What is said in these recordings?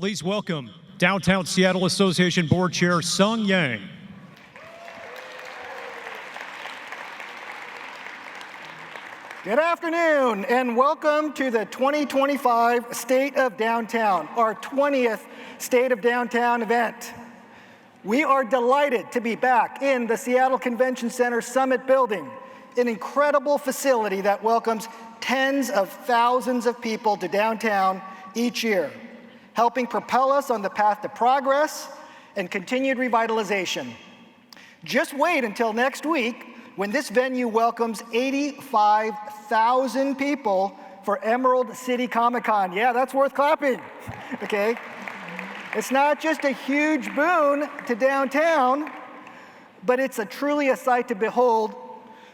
Please welcome Downtown Seattle Association Board Chair Sung Yang. Good afternoon, and welcome to the 2025 State of Downtown, our 20th State of Downtown event. We are delighted to be back in the Seattle Convention Center Summit Building, an incredible facility that welcomes tens of thousands of people to downtown each year, helping propel us on the path to progress and continued revitalization. Just wait until next week when this venue welcomes 85,000 people for Emerald City Comic-Con. Yeah, that's worth clapping, okay? It's not just a huge boon to downtown, but it's truly a sight to behold.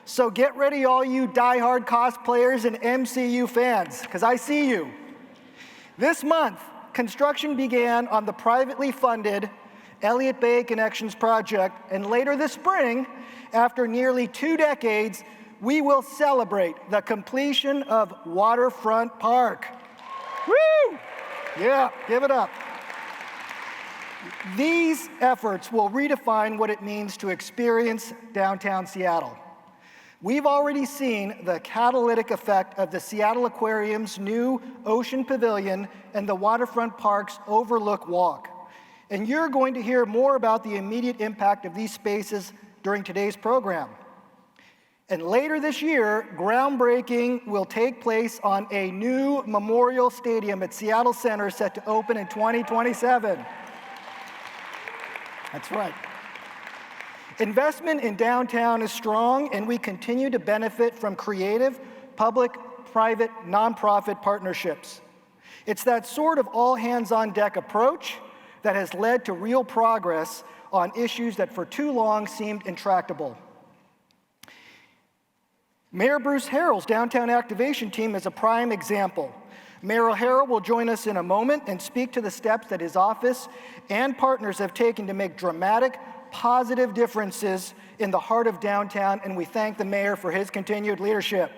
So get ready, all you die-hard cosplayers and MCU fans, because I see you. This month, construction began on the privately funded Elliott Bay Connections project, and later this spring, after nearly 2 decades, we will celebrate the completion of Waterfront Park. Woo! Yeah, give it up. These efforts will redefine what it means to experience downtown Seattle. We've already seen the catalytic effect of the Seattle Aquarium's new Ocean Pavilion and the Waterfront Park's Overlook Walk. And you're going to hear more about the immediate impact of these spaces during today's program. And later this year, groundbreaking will take place on a new memorial stadium at Seattle Center set to open in 2027. That's right. Investment in downtown is strong, and we continue to benefit from creative, public-private, nonprofit partnerships. It's that sort of all-hands-on-deck approach that has led to real progress on issues that for too long seemed intractable. Mayor Bruce Harrell's downtown activation team is a prime example. Mayor Harrell will join us in a moment and speak to the steps that his office and partners have taken to make dramatic, positive differences in the heart of downtown, and we thank the mayor for his continued leadership.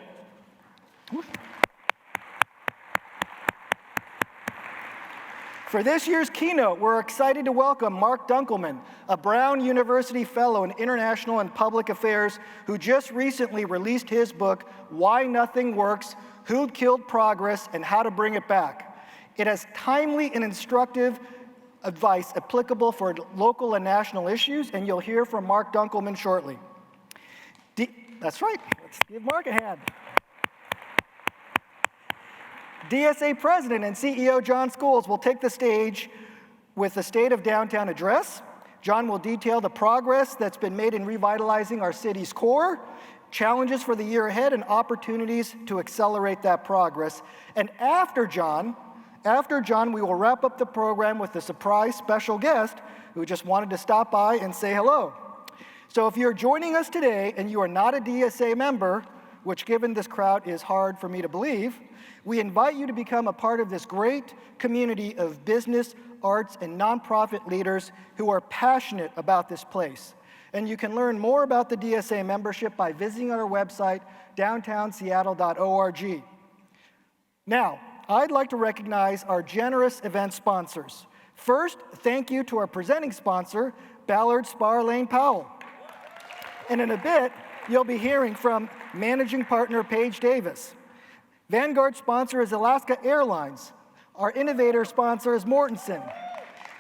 For this year's keynote, we're excited to welcome Marc Dunkelman, a Brown University Fellow in International and Public Affairs who just recently released his book, Why Nothing Works, Who Killed Progress, and How to Bring It Back. It has timely and instructive advice applicable for local and national issues, and you'll hear from Marc Dunkelman shortly. That's right, let's give Marc a hand. DSA President and CEO John Scholes will take the stage with the State of Downtown address. John will detail the progress that's been made in revitalizing our city's core, challenges for the year ahead, and opportunities to accelerate that progress. And after John, we will wrap up the program with a surprise special guest who just wanted to stop by and say hello. So if you're joining us today and you are not a DSA member, which given this crowd is hard for me to believe, we invite you to become a part of this great community of business, arts, and nonprofit leaders who are passionate about this place. And you can learn more about the DSA membership by visiting our website, downtownseattle.org. Now, I'd like to recognize our generous event sponsors. First, thank you to our presenting sponsor, Ballard Spar Lane Powell. And in a bit, you'll be hearing from managing partner Paige Davis. Vanguard sponsor is Alaska Airlines. Our innovator sponsor is Mortensen.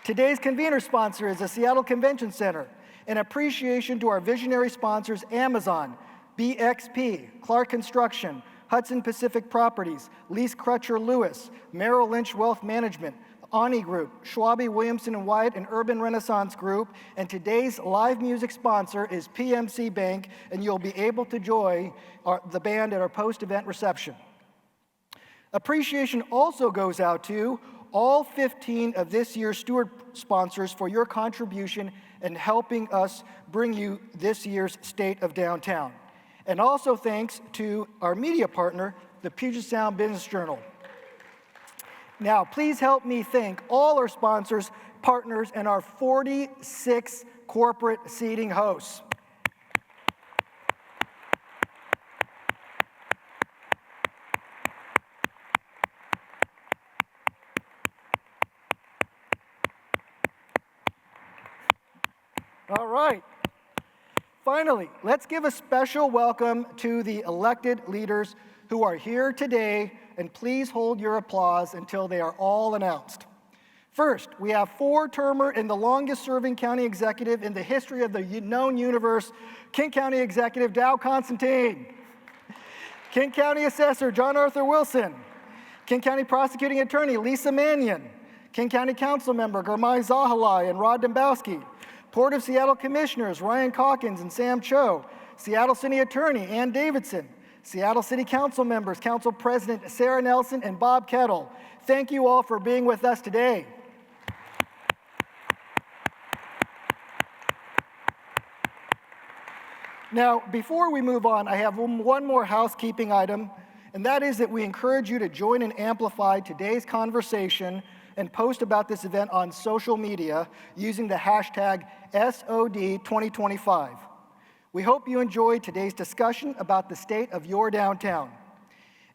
Today's convener sponsor is the Seattle Convention Center. An appreciation to our visionary sponsors, Amazon, BXP, Clark Construction, Hudson Pacific Properties, Lease Crutcher Lewis, Merrill Lynch Wealth Management, Ani Group, Schwabe Williamson & Wyatt, and Urban Renaissance Group. And today's live music sponsor is PMC Bank, and you'll be able to join the band at our post-event reception. Appreciation also goes out to all 15 of this year's steward sponsors for your contribution in helping us bring you this year's State of Downtown. And also thanks to our media partner, the Puget Sound Business Journal. Now, please help me thank all our sponsors, partners, and our 46 corporate seating hosts. All right. Finally, let's give a special welcome to the elected leaders who are here today, and please hold your applause until they are all announced. First, we have four-termer and the longest-serving county executive in the history of the known universe, King County Executive Dow Constantine. King County Assessor John Arthur Wilson. King County Prosecuting Attorney Lisa Mannion. King County Council Member Germay Zahalai and Rod Dombowski. Port of Seattle Commissioners Ryan Calkins and Sam Cho. Seattle City Attorney Ann Davidson. Seattle City Council members, Council President Sarah Nelson and Bob Kettle. Thank you all for being with us today. Now, before we move on, I have one more housekeeping item, and that is that we encourage you to join and amplify today's conversation and post about this event on social media using the hashtag SOD2025. We hope you enjoyed today's discussion about the state of your downtown.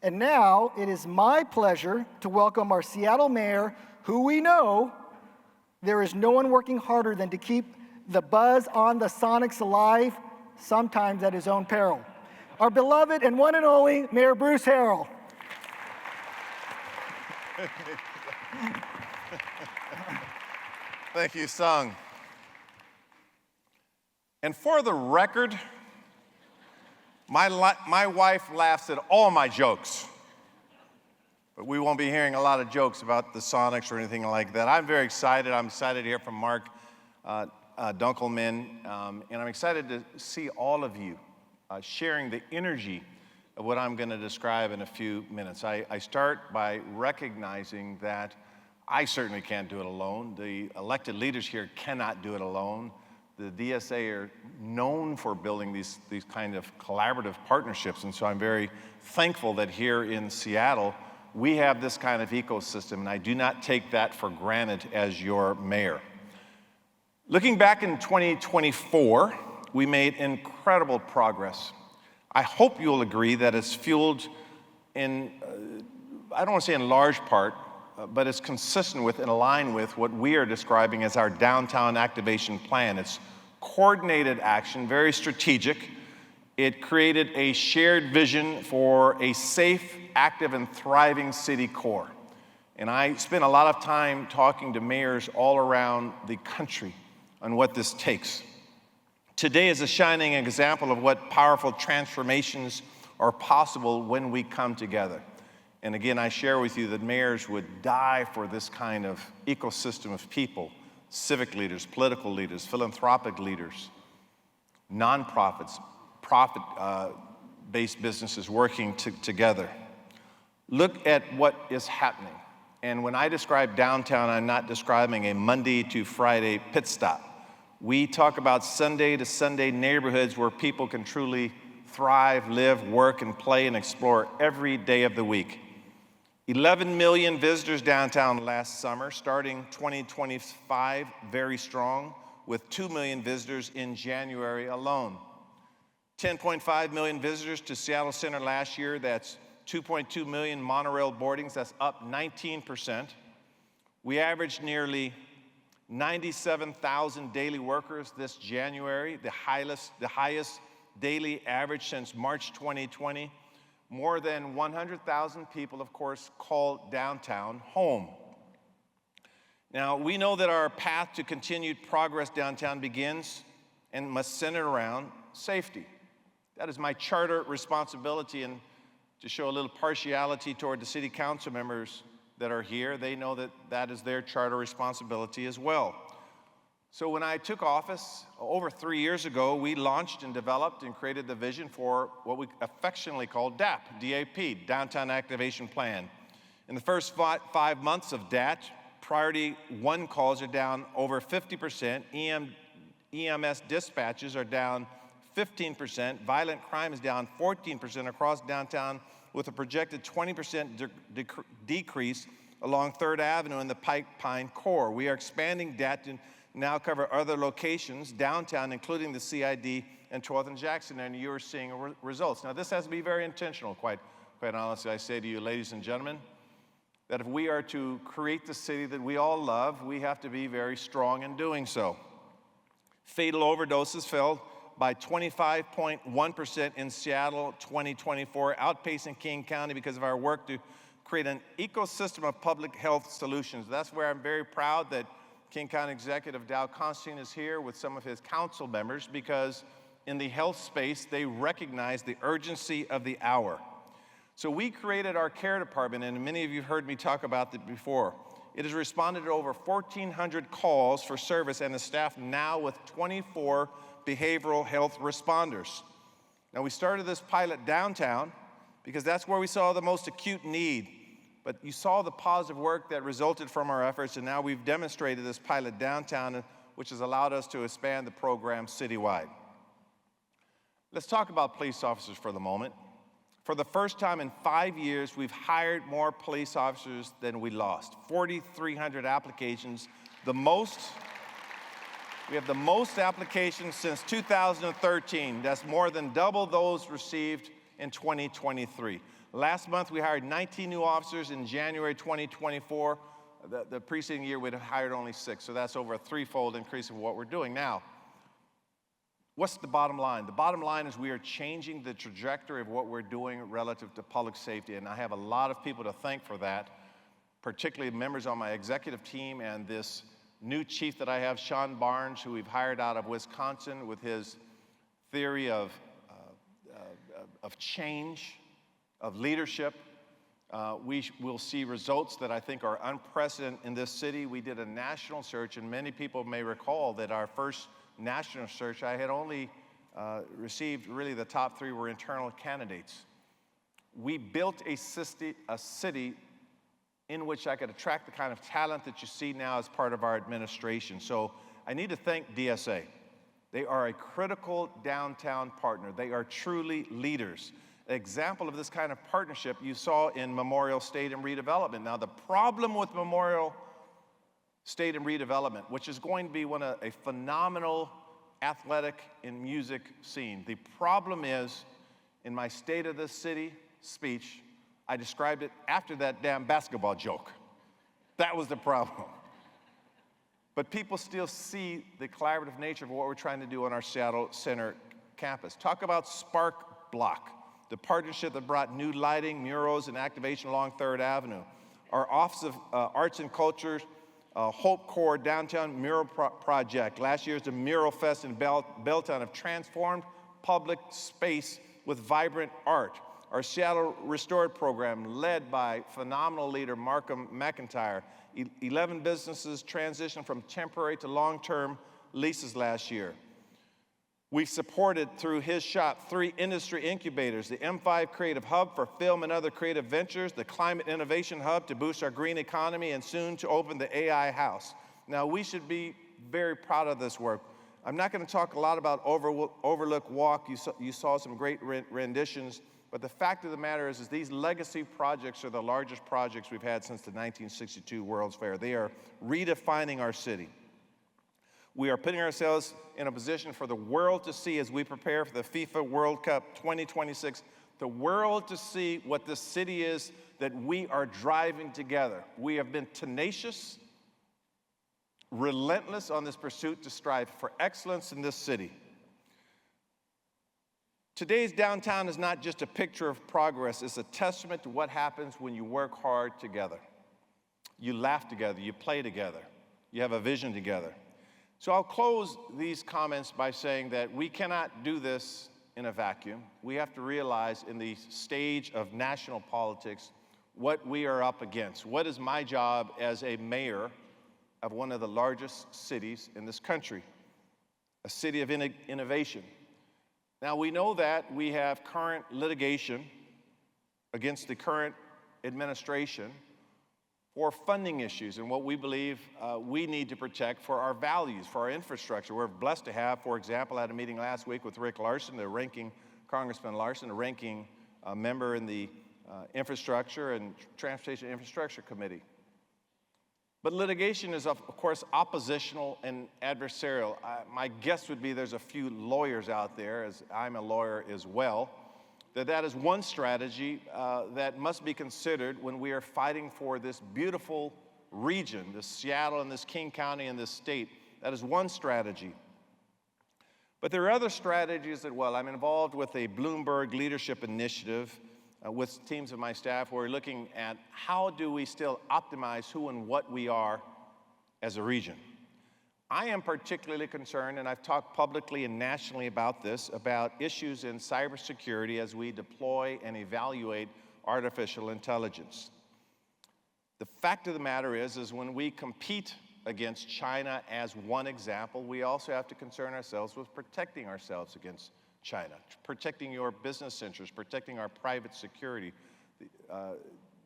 And now, it is my pleasure to welcome our Seattle Mayor, who we know there is no one working harder than to keep the buzz on the Sonics alive, sometimes at his own peril. Our beloved and one and only Mayor Bruce Harrell. Thank you, Sung. And for the record, my wife laughs at all my jokes. But we won't be hearing a lot of jokes about the Sonics or anything like that. I'm very excited. I'm excited to hear from Marc Dunkelman, and I'm excited to see all of you sharing the energy of what I'm going to describe in a few minutes. I start by recognizing that I certainly can't do it alone. The elected leaders here cannot do it alone. The DSA are known for building these kind of collaborative partnerships, and so I'm very thankful that here in Seattle, we have this kind of ecosystem, and I do not take that for granted as your mayor. Looking back in 2024, we made incredible progress. I hope you'll agree that it's fueled in, I don't want to say in large part, but it's consistent with and aligned with what we are describing as our downtown activation plan. It's coordinated action, very strategic. It created a shared vision for a safe, active, and thriving city core. And I spent a lot of time talking to mayors all around the country on what this takes. Today is a shining example of what powerful transformations are possible when we come together. And again, I share with you that mayors would die for this kind of ecosystem of people, civic leaders, political leaders, philanthropic leaders, nonprofits, profit-based businesses working together. Look at what is happening. And when I describe downtown, I'm not describing a Monday to Friday pit stop. We talk about Sunday to Sunday neighborhoods where people can truly thrive, live, work, and play and explore every day of the week. 11 million visitors downtown last summer, starting 2025 very strong, with 2 million visitors in January alone. 10.5 million visitors to Seattle Center last year. That's 2.2 million monorail boardings. That's up 19%. We averaged nearly 97,000 daily workers this January, the highest daily average since March 2020. More than 100,000 people, of course, call downtown home. Now, we know that our path to continued progress downtown begins and must center around safety. That is my charter responsibility, and to show a little partiality toward the city council members that are here, they know that that is their charter responsibility as well. So when I took office over 3 years ago, we launched and developed and created the vision for what we affectionately call DAP, D-A-P, Downtown Activation Plan. In the first 5 months of DAT, priority 1 calls are down over 50%, EMS dispatches are down 15%, violent crime is down 14% across downtown, with a projected 20% decrease along 3rd Avenue in the Pike Pine core. We are expanding DAT to now cover other locations downtown, including the CID and 12th and Jackson, and you're seeing results. Now, this has to be very intentional, quite honestly. I say to you, ladies and gentlemen, that if we are to create the city that we all love, we have to be very strong in doing so. Fatal overdoses fell by 25.1% in Seattle 2024, outpacing King County because of our work to create an ecosystem of public health solutions. That's where I'm very proud that King County Executive Dow Constantine is here with some of his council members, because in the health space, they recognize the urgency of the hour. So we created our care department, and many of you have heard me talk about it before. It has responded to over 1,400 calls for service and is staffed now with 24 behavioral health responders. Now, we started this pilot downtown because that's where we saw the most acute need. But you saw the positive work that resulted from our efforts, and now we've demonstrated this pilot downtown, which has allowed us to expand the program citywide. Let's talk about police officers for the moment. For the first time in 5 years, we've hired more police officers than we lost. 4,300 applications, the most. We have the most applications since 2013. That's more than double those received in 2023. Last month, we hired 19 new officers. In January 2024, the preceding year, we'd hired only 6. So that's over a threefold increase of what we're doing. Now, what's the bottom line? The bottom line is we are changing the trajectory of what we're doing relative to public safety, and I have a lot of people to thank for that, particularly members on my executive team and this new chief that I have, Sean Barnes, who we've hired out of Wisconsin with his theory of change, of leadership. We will see results that I think are unprecedented in this city. We did a national search, and many people may recall that our first national search, I had only received, really the top 3 were internal candidates. We built a city in which I could attract the kind of talent that you see now as part of our administration. So I need to thank DSA. They are a critical downtown partner. They are truly leaders. An example of this kind of partnership you saw in Memorial Stadium redevelopment. Now, the problem with Memorial Stadium redevelopment, which is going to be a phenomenal athletic and music scene. The problem is, in my State of the City speech, I described it after that damn basketball joke. That was the problem. But people still see the collaborative nature of what we're trying to do on our Seattle Center campus. Talk about Spark Block, the partnership that brought new lighting, murals, and activation along 3rd Avenue. Our Office of Arts and Culture, Hope Corps Downtown Mural Project. Last year's the Mural Fest in Belltown have transformed public space with vibrant art. Our Seattle Restored program, led by phenomenal leader Markham McIntyre. 11 businesses transitioned from temporary to long-term leases last year. We've supported, through his shop, 3 industry incubators, the M5 Creative Hub for film and other creative ventures, the Climate Innovation Hub to boost our green economy, and soon to open the AI House. Now, we should be very proud of this work. I'm not going to talk a lot about Overlook Walk. You saw some great renditions, but the fact of the matter is these legacy projects are the largest projects we've had since the 1962 World's Fair. They are redefining our city. We are putting ourselves in a position for the world to see as we prepare for the FIFA World Cup 2026, the world to see what this city is that we are driving together. We have been tenacious, relentless on this pursuit to strive for excellence in this city. Today's downtown is not just a picture of progress, it's a testament to what happens when you work hard together. You laugh together, you play together, you have a vision together. So I'll close these comments by saying that we cannot do this in a vacuum. We have to realize in the stage of national politics what we are up against. What is my job as a mayor of one of the largest cities in this country, a city of innovation? Now, we know that we have current litigation against the current administration for funding issues and what we believe we need to protect for our values, for our infrastructure. We're blessed to have, for example, I had a meeting last week with Rick Larson, the ranking Congressman Larson, the ranking member in the Infrastructure and Transportation Infrastructure Committee. But litigation is, of course, oppositional and adversarial. My guess would be there's a few lawyers out there, as I'm a lawyer as well, that is one strategy that must be considered when we are fighting for this beautiful region, this Seattle and this King County and this state. That is one strategy. But there are other strategies as well. I'm involved with a Bloomberg Leadership Initiative with teams of my staff where we're looking at how do we still optimize who and what we are as a region. I am particularly concerned, and I've talked publicly and nationally about this, about issues in cybersecurity as we deploy and evaluate artificial intelligence. The fact of the matter is when we compete against China as one example, we also have to concern ourselves with protecting ourselves against China, protecting your business interests, protecting our private security.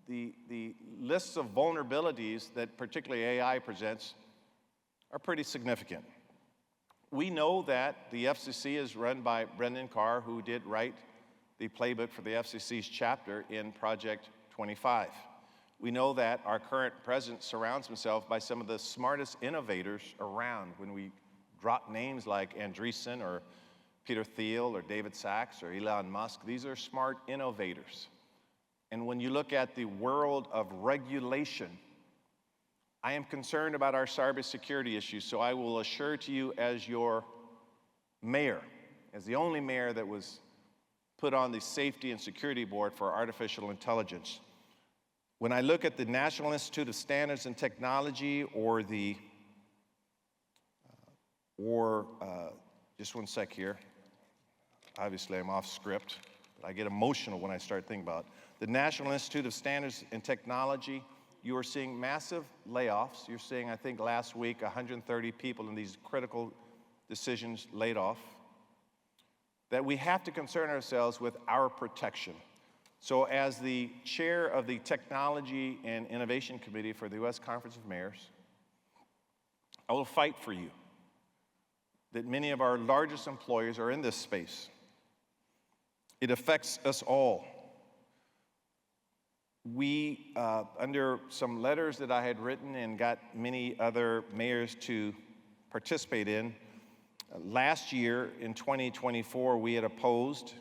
The lists of vulnerabilities that particularly AI presents are pretty significant. We know that the FCC is run by Brendan Carr, who did write the playbook for the FCC's chapter in Project 25. We know that our current president surrounds himself by some of the smartest innovators around. When we drop names like Andreessen or Peter Thiel or David Sachs or Elon Musk, these are smart innovators. And when you look at the world of regulation, I am concerned about our cybersecurity issues, so I will assure to you as your mayor, as the only mayor that was put on the Safety and Security Board for Artificial Intelligence, when I look at the National Institute of Standards and Technology or just one sec here. Obviously, I'm off script, but I get emotional when I start thinking about it. The National Institute of Standards and Technology, you are seeing massive layoffs. You're seeing, I think, last week, 130 people in these critical decisions laid off. That we have to concern ourselves with our protection. So as the chair of the Technology and Innovation Committee for the U.S. Conference of Mayors, I will fight for you that many of our largest employers are in this space. It affects us all. We, under some letters that I had written and got many other mayors to participate in, last year in 2024, we had opposed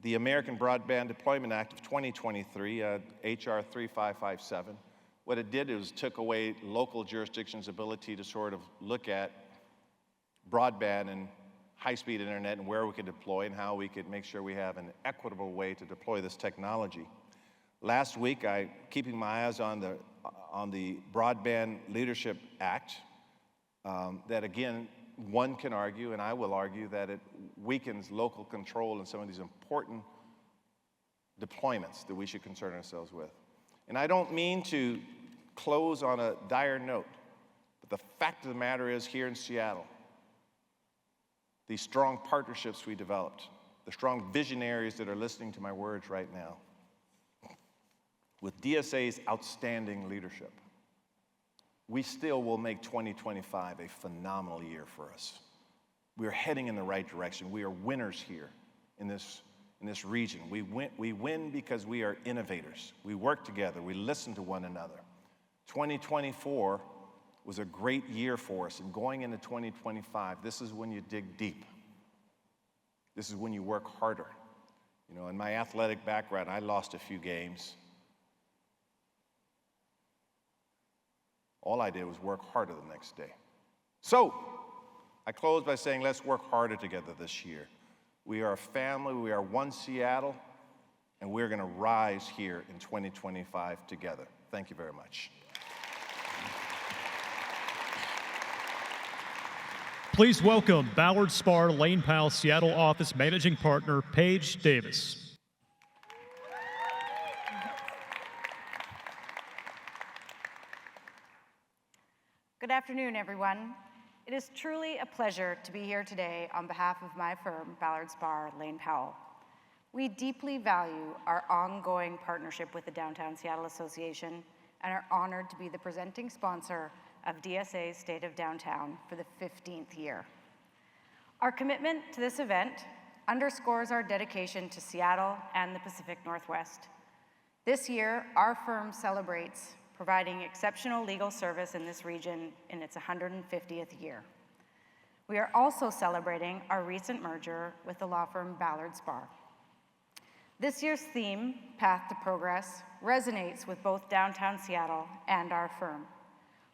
the American Broadband Deployment Act of 2023, HR 3557. What it did is took away local jurisdictions' ability to sort of look at broadband and high-speed internet and where we could deploy and how we could make sure we have an equitable way to deploy this technology. Last week, keeping my eyes on the Broadband Leadership Act, that again, one can argue, and I will argue, that it weakens local control in some of these important deployments that we should concern ourselves with. And I don't mean to close on a dire note, but the fact of the matter is here in Seattle, these strong partnerships we developed, the strong visionaries that are listening to my words right now, with DSA's outstanding leadership, we still will make 2025 a phenomenal year for us. We are heading in the right direction. We are winners here in this region. We win because we are innovators. We work together. We listen to one another. 2024 was a great year for us, and going into 2025, this is when you dig deep. This is when you work harder. You know, in my athletic background, I lost a few games. All I did was work harder the next day. So, I close by saying let's work harder together this year. We are a family, we are one Seattle, and we're going to rise here in 2025 together. Thank you very much. Please welcome Ballard Spahr Lane Powell Seattle office managing partner, Paige Davis. Good afternoon, everyone. It is truly a pleasure to be here today on behalf of my firm, Ballard Spahr Lane Powell. We deeply value our ongoing partnership with the Downtown Seattle Association and are honored to be the presenting sponsor of DSA's State of Downtown for the 15th year. Our commitment to this event underscores our dedication to Seattle and the Pacific Northwest. This year, our firm celebrates providing exceptional legal service in this region in its 150th year. We are also celebrating our recent merger with the law firm Ballard Spahr. This year's theme, Path to Progress, resonates with both downtown Seattle and our firm.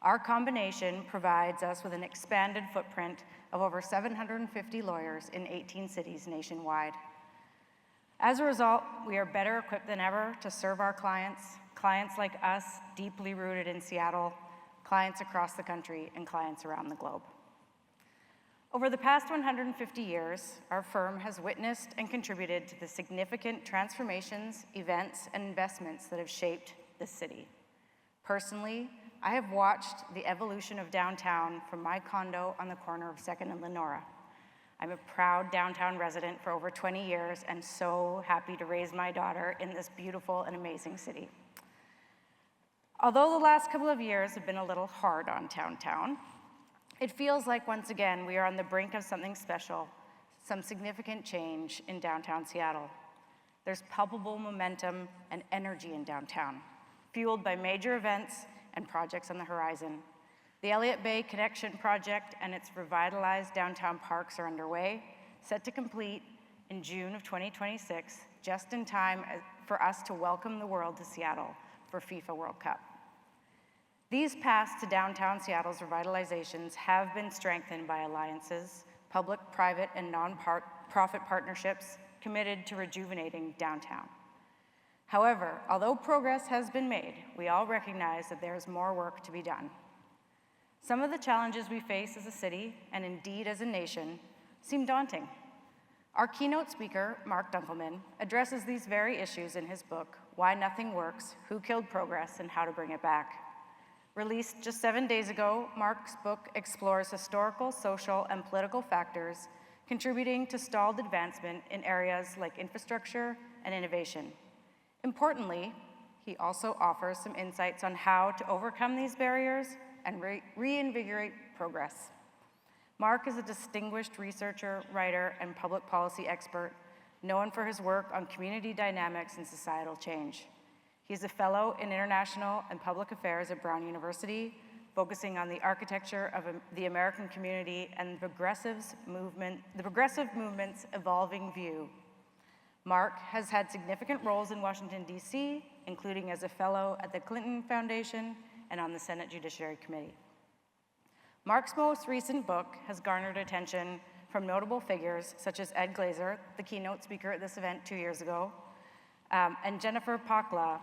Our combination provides us with an expanded footprint of over 750 lawyers in 18 cities nationwide. As a result, we are better equipped than ever to serve our clients, clients like us, deeply rooted in Seattle, clients across the country, and clients around the globe. Over the past 150 years, our firm has witnessed and contributed to the significant transformations, events, and investments that have shaped this city. Personally, I have watched the evolution of downtown from my condo on the corner of 2nd and Lenora. I'm a proud downtown resident for over 20 years and so happy to raise my daughter in this beautiful and amazing city. Although the last couple of years have been a little hard on downtown, it feels like once again we are on the brink of something special, some significant change in downtown Seattle. There's palpable momentum and energy in downtown, fueled by major events and projects on the horizon. The Elliott Bay Connection Project and its revitalized downtown parks are underway, set to complete in June of 2026, just in time for us to welcome the world to Seattle for FIFA World Cup. These paths to downtown Seattle's revitalizations have been strengthened by alliances, public, private, and non-profit partnerships committed to rejuvenating downtown. However, although progress has been made, we all recognize that there is more work to be done. Some of the challenges we face as a city, and indeed as a nation, seem daunting. Our keynote speaker, Marc Dunkelman, addresses these very issues in his book, Why Nothing Works, Who Killed Progress, and How to Bring It Back. Released just 7 days ago, Marc's book explores historical, social, and political factors contributing to stalled advancement in areas like infrastructure and innovation. Importantly, he also offers some insights on how to overcome these barriers and reinvigorate progress. Marc is a distinguished researcher, writer, and public policy expert, known for his work on community dynamics and societal change. He is a fellow in international and public affairs at Brown University, focusing on the architecture of the American community and the progressive movement's evolving view. Marc has had significant roles in Washington, D.C., including as a fellow at the Clinton Foundation and on the Senate Judiciary Committee. Marc's most recent book has garnered attention from notable figures such as Ed Glazer, the keynote speaker at this event 2 years ago, and Jennifer Pakla,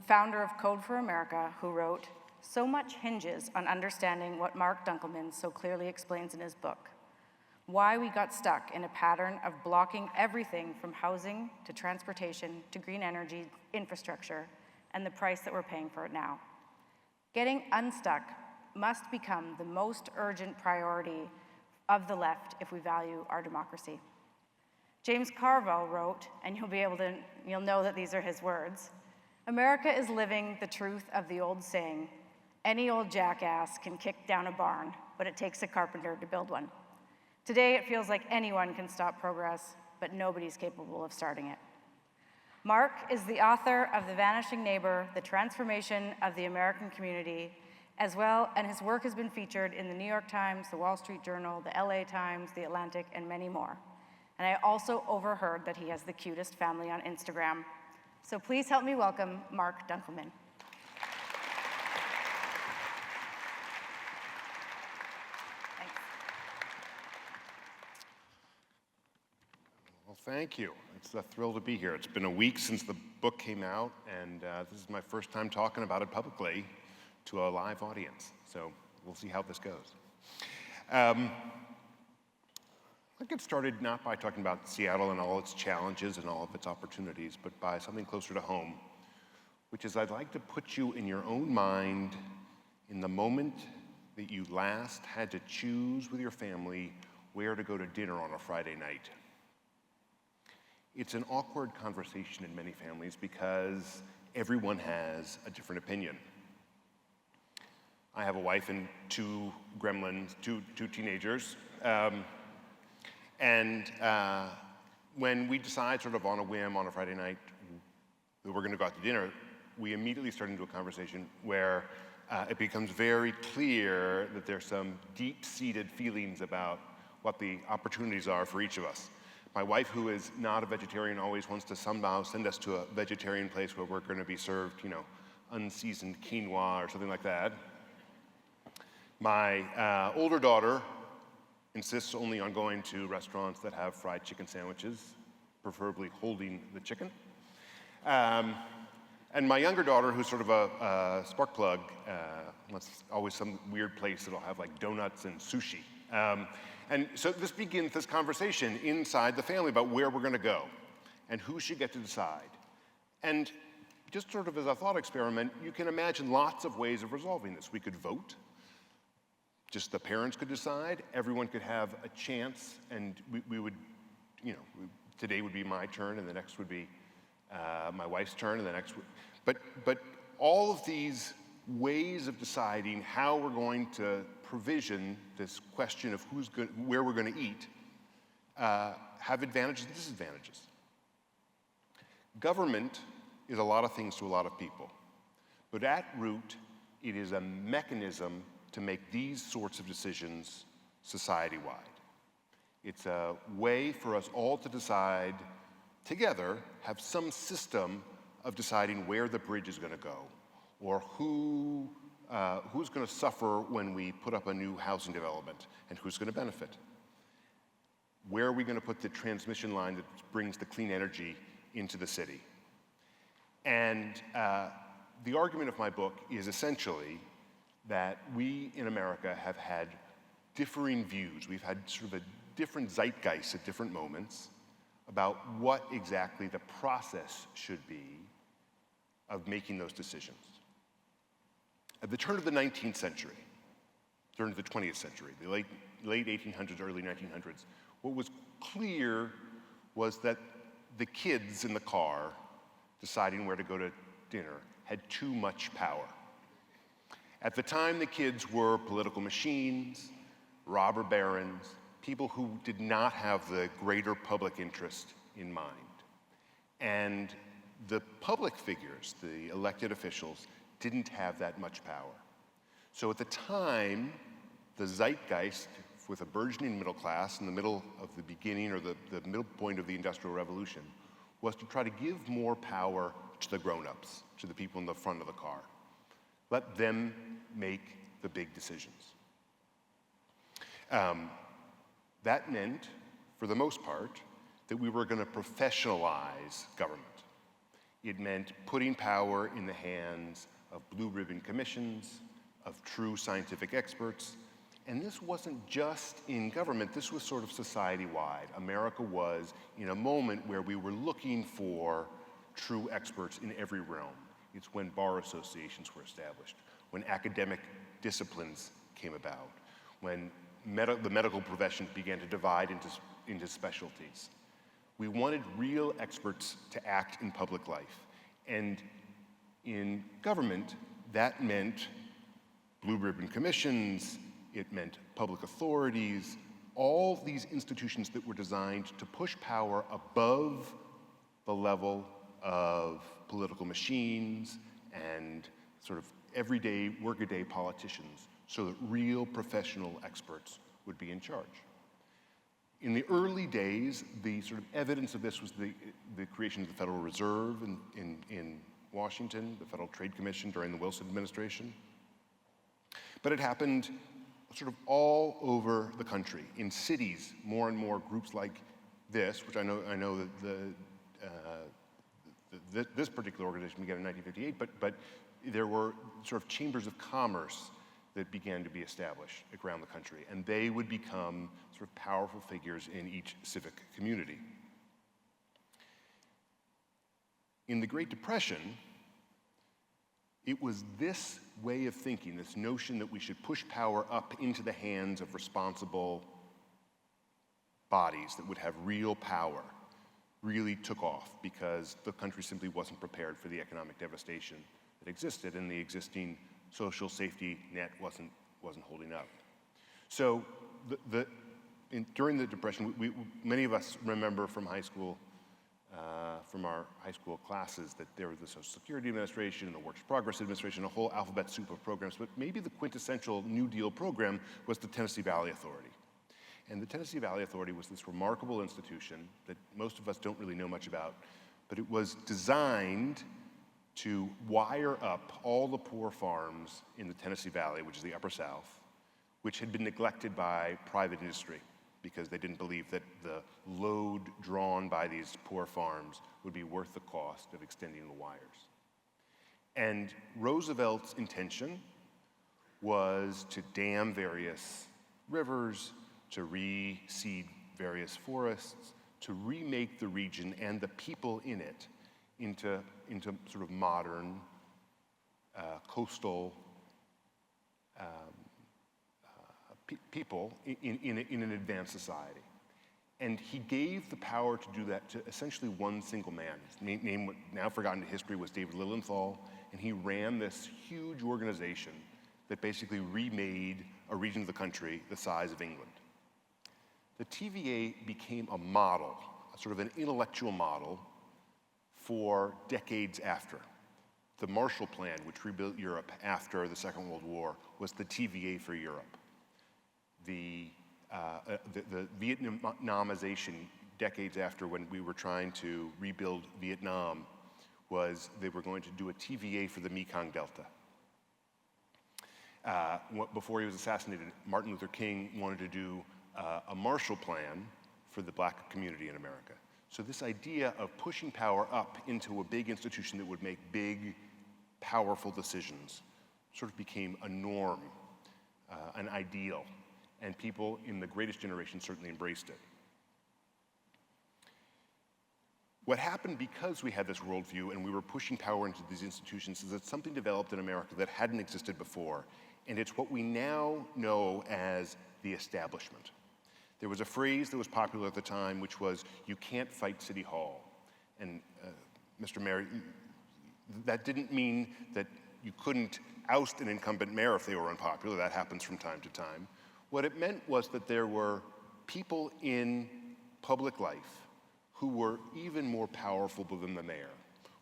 founder of Code for America, who wrote, "So much hinges on understanding what Marc Dunkelman so clearly explains in his book. Why we got stuck in a pattern of blocking everything from housing to transportation to green energy infrastructure and the price that we're paying for it now. Getting unstuck must become the most urgent priority of the left if we value our democracy." James Carville wrote, and you'll know that these are his words, "America is living the truth of the old saying, any old jackass can kick down a barn, but it takes a carpenter to build one. Today, it feels like anyone can stop progress, but nobody's capable of starting it." Marc is the author of The Vanishing Neighbor, The Transformation of the American Community, as well, and his work has been featured in the New York Times, the Wall Street Journal, the LA Times, the Atlantic, and many more. And I also overheard that he has the cutest family on Instagram. So please help me welcome Marc Dunkelman. Well, thank you. It's a thrill to be here. It's been a week since the book came out, and this is my first time talking about it publicly to a live audience. So we'll see how this goes. I'll get started not by talking about Seattle and all its challenges and all of its opportunities, but by something closer to home, which is I'd like to put you in your own mind in the moment that you last had to choose with your family where to go to dinner on a Friday night. It's an awkward conversation in many families because everyone has a different opinion. I have a wife and two gremlins, two teenagers. When we decide sort of on a whim on a Friday night that we're gonna go out to dinner, we immediately start into a conversation where it becomes very clear that there's some deep-seated feelings about what the opportunities are for each of us. My wife, who is not a vegetarian, always wants to somehow send us to a vegetarian place where we're gonna be served, unseasoned quinoa or something like that. My older daughter insists only on going to restaurants that have fried chicken sandwiches, preferably holding the chicken. And my younger daughter, who's sort of a spark plug, wants always some weird place that'll have like donuts and sushi. And so this begins this conversation inside the family about where we're going to go and who should get to decide. And just sort of as a thought experiment, you can imagine lots of ways of resolving this. We could vote. Just the parents could decide. Everyone could have a chance, and we would, today would be my turn, and the next would be my wife's turn, and the next would. But all of these ways of deciding how we're going to provision this question of where we're going to eat have advantages and disadvantages. Government is a lot of things to a lot of people, but at root, it is a mechanism to make these sorts of decisions society-wide. It's a way for us all to decide together, have some system of deciding where the bridge is going to go, or who's going to suffer when we put up a new housing development, and who's going to benefit. Where are we going to put the transmission line that brings the clean energy into the city? And the argument of my book is essentially that we in America have had differing views. We've had sort of a different zeitgeist at different moments about what exactly the process should be of making those decisions. At the turn of the 19th century, turn of the 20th century, the late 1800s, early 1900s, what was clear was that the kids in the car deciding where to go to dinner had too much power. At the time, the kids were political machines, robber barons, people who did not have the greater public interest in mind. And the public figures, the elected officials, didn't have that much power. So at the time, the zeitgeist, with a burgeoning middle class in the middle of the beginning or the middle point of the Industrial Revolution, was to try to give more power to the grown-ups, to the people in the front of the car. Let them make the big decisions. That meant, for the most part, that we were going to professionalize government. It meant putting power in the hands of blue ribbon commissions, of true scientific experts. And this wasn't just in government, this was sort of society-wide. America was in a moment where we were looking for true experts in every realm. It's when bar associations were established, when academic disciplines came about, when the medical profession began to divide into specialties. We wanted real experts to act in public life. And in government, that meant blue ribbon commissions, it meant public authorities, all these institutions that were designed to push power above the level of political machines and sort of everyday, workaday politicians, so that real professional experts would be in charge. In the early days, the sort of evidence of this was the creation of the Federal Reserve in Washington, the Federal Trade Commission during the Wilson administration. But it happened sort of all over the country. In cities, more and more groups like this, which I know that this particular organization began in 1958, but there were sort of chambers of commerce that began to be established around the country, and they would become sort of powerful figures in each civic community. In the Great Depression, it was this way of thinking, this notion that we should push power up into the hands of responsible bodies that would have real power, really took off because the country simply wasn't prepared for the economic devastation that existed, and the existing social safety net wasn't holding up. So during the Depression, many of us remember from high school, from our high school classes, that there was the Social Security Administration and the Works Progress Administration, a whole alphabet soup of programs, but maybe the quintessential New Deal program was the Tennessee Valley Authority. And the Tennessee Valley Authority was this remarkable institution that most of us don't really know much about, but it was designed to wire up all the poor farms in the Tennessee Valley, which is the Upper South, which had been neglected by private industry because they didn't believe that the load drawn by these poor farms would be worth the cost of extending the wires. And Roosevelt's intention was to dam various rivers, to reseed various forests, to remake the region and the people in it into sort of modern coastal people in an advanced society. And he gave the power to do that to essentially one single man. His name, now forgotten in history, was David Lilienthal, and he ran this huge organization that basically remade a region of the country the size of England. The TVA became a model, a sort of an intellectual model for decades after. The Marshall Plan, which rebuilt Europe after the Second World War, was the TVA for Europe. The Vietnamization decades after, when we were trying to rebuild Vietnam, was they were going to do a TVA for the Mekong Delta. Before he was assassinated, Martin Luther King wanted to do a Marshall Plan for the black community in America. So this idea of pushing power up into a big institution that would make big, powerful decisions sort of became a norm, an ideal, and people in the greatest generation certainly embraced it. What happened because we had this worldview and we were pushing power into these institutions is that something developed in America that hadn't existed before, and it's what we now know as the establishment. There was a phrase that was popular at the time, which was, "You can't fight City Hall." And Mr. Mayor, that didn't mean that you couldn't oust an incumbent mayor if they were unpopular. That happens from time to time. What it meant was that there were people in public life who were even more powerful than the mayor,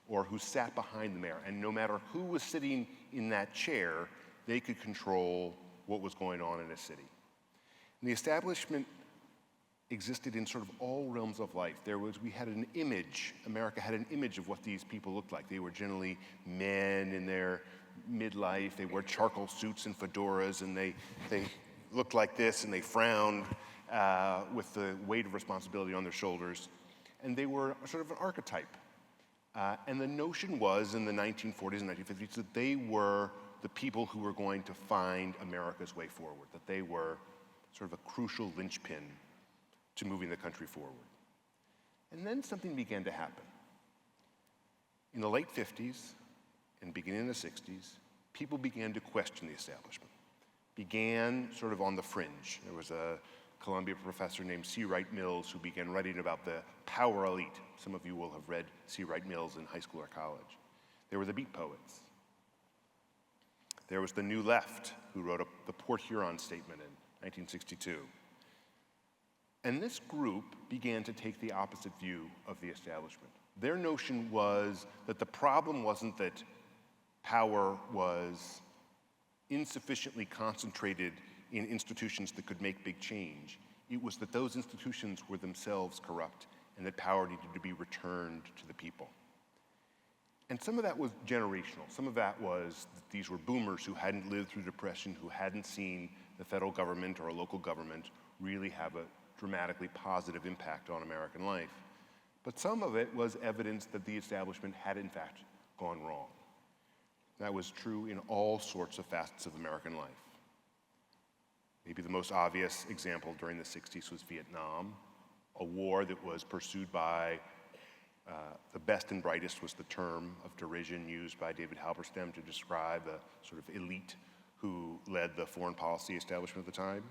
or who sat behind the mayor. And no matter who was sitting in that chair, they could control what was going on in a city. And the establishment existed in sort of all realms of life. We had an image, America had an image of what these people looked like. They were generally men in their midlife. They wore charcoal suits and fedoras, and they looked like this, and they frowned with the weight of responsibility on their shoulders. And they were sort of an archetype. And the notion was, in the 1940s and 1950s, that they were the people who were going to find America's way forward, that they were sort of a crucial linchpin to moving the country forward. And then something began to happen. In the late 50s and beginning in the 60s, people began to question the establishment, began sort of on the fringe. There was a Columbia professor named C. Wright Mills who began writing about the power elite. Some of you will have read C. Wright Mills in high school or college. There were the beat poets. There was the New Left, who wrote the Port Huron Statement in 1962. And this group began to take the opposite view of the establishment. Their notion was that the problem wasn't that power was insufficiently concentrated in institutions that could make big change. It was that those institutions were themselves corrupt and that power needed to be returned to the people. And some of that was generational. Some of that was that these were boomers who hadn't lived through Depression, who hadn't seen the federal government or a local government really have a dramatically positive impact on American life. But some of it was evidence that the establishment had in fact gone wrong. That was true in all sorts of facets of American life. Maybe the most obvious example during the 60s was Vietnam, a war that was pursued by the best and brightest was the term of derision used by David Halberstam to describe the sort of elite who led the foreign policy establishment at the time.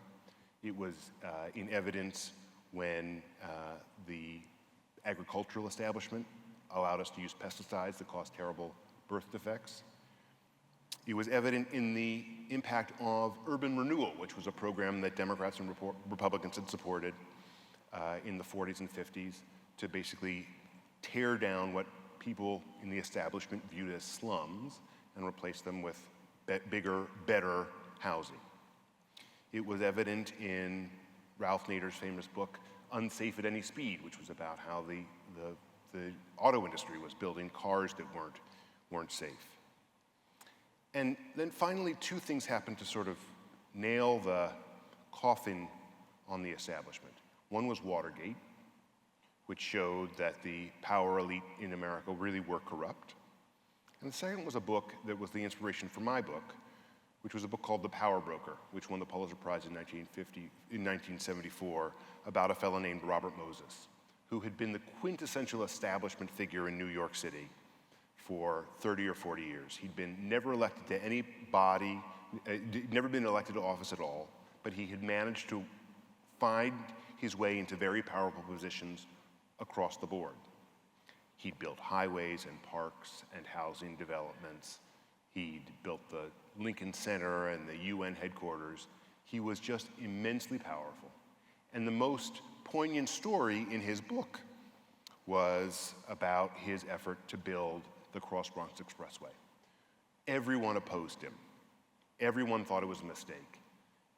It was in evidence when the agricultural establishment allowed us to use pesticides that caused terrible birth defects. It was evident in the impact of urban renewal, which was a program that Democrats and Republicans had supported in the 40s and 50s to basically tear down what people in the establishment viewed as slums and replace them with bigger, better housing. It was evident in Ralph Nader's famous book, Unsafe at Any Speed, which was about how the auto industry was building cars that weren't safe. And then finally, two things happened to sort of nail the coffin on the establishment. One was Watergate, which showed that the power elite in America really were corrupt. And the second was a book that was the inspiration for my book, which was a book called The Power Broker, which won the Pulitzer Prize in 1974, about a fellow named Robert Moses, who had been the quintessential establishment figure in New York City for 30 or 40 years. He'd been never elected to any body, never been elected to office at all, but he had managed to find his way into very powerful positions across the board. He'd built highways and parks and housing developments. He'd built the Lincoln Center and the UN headquarters. He was just immensely powerful. And the most poignant story in his book was about his effort to build the Cross Bronx Expressway. Everyone opposed him. Everyone thought it was a mistake.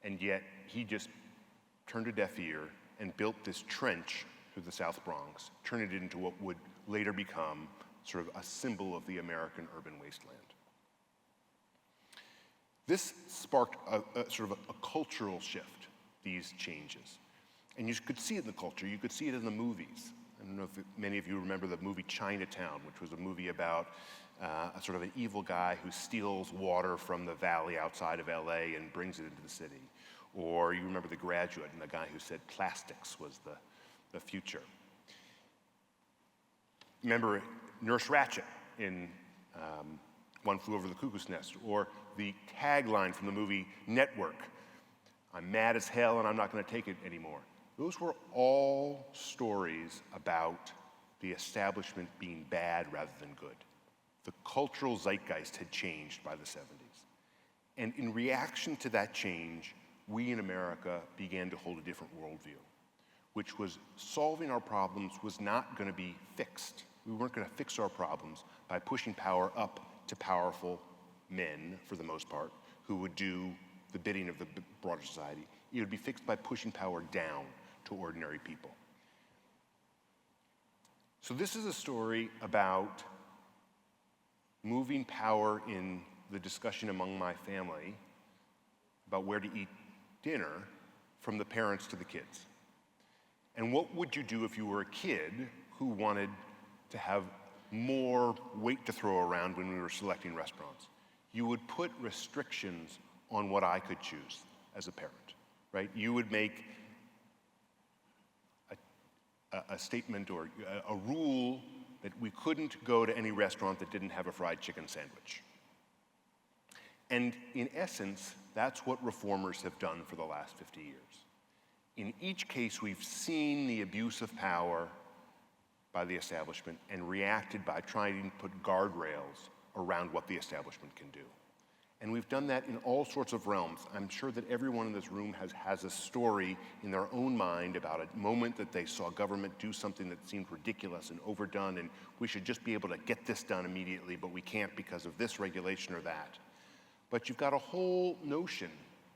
And yet he just turned a deaf ear and built this trench through the South Bronx, turned it into what would later become sort of a symbol of the American urban wasteland. This sparked a sort of a cultural shift, these changes. And you could see it in the culture. You could see it in the movies. I don't know if many of you remember the movie Chinatown, which was a movie about a sort of an evil guy who steals water from the valley outside of LA and brings it into the city. Or you remember The Graduate and the guy who said plastics was the future. Remember Nurse Ratched in One Flew Over the Cuckoo's Nest, or the tagline from the movie Network, "I'm mad as hell and I'm not going to take it anymore." Those were all stories about the establishment being bad rather than good. The cultural zeitgeist had changed by the 70s. And in reaction to that change, we in America began to hold a different worldview, which was solving our problems was not going to be fixed. We weren't going to fix our problems by pushing power up to powerful men, for the most part, who would do the bidding of the broader society. It would be fixed by pushing power down to ordinary people. So this is a story about moving power in the discussion among my family about where to eat dinner from the parents to the kids. And what would you do if you were a kid who wanted to have more weight to throw around when we were selecting restaurants? You would put restrictions on what I could choose as a parent, right? You would make a statement or a rule that we couldn't go to any restaurant that didn't have a fried chicken sandwich. And in essence, that's what reformers have done for the last 50 years. In each case, we've seen the abuse of power by the establishment and reacted by trying to put guardrails around what the establishment can do. And we've done that in all sorts of realms. I'm sure that everyone in this room has a story in their own mind about a moment that they saw government do something that seemed ridiculous and overdone, and we should just be able to get this done immediately, but we can't because of this regulation or that. But you've got a whole notion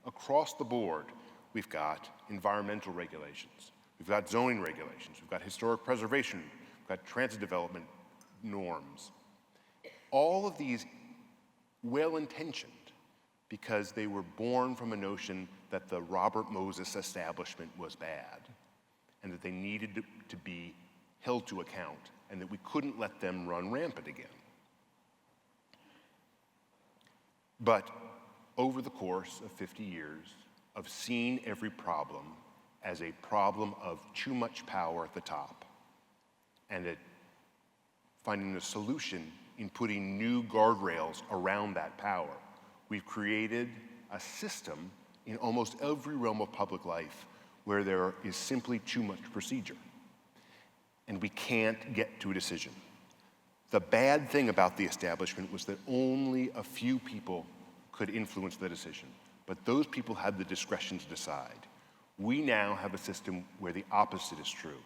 across the board. We've got environmental regulations, we've got zoning regulations, we've got historic preservation, we've got transit development norms. All of these well-intentioned because they were born from a notion that the Robert Moses establishment was bad and that they needed to be held to account and that we couldn't let them run rampant again. But over the course of 50 years of seeing every problem as a problem of too much power at the top and at finding a solution in putting new guardrails around that power, we've created a system in almost every realm of public life where there is simply too much procedure and we can't get to a decision. The bad thing about the establishment was that only a few people could influence the decision, but those people had the discretion to decide. We now have a system where the opposite is true.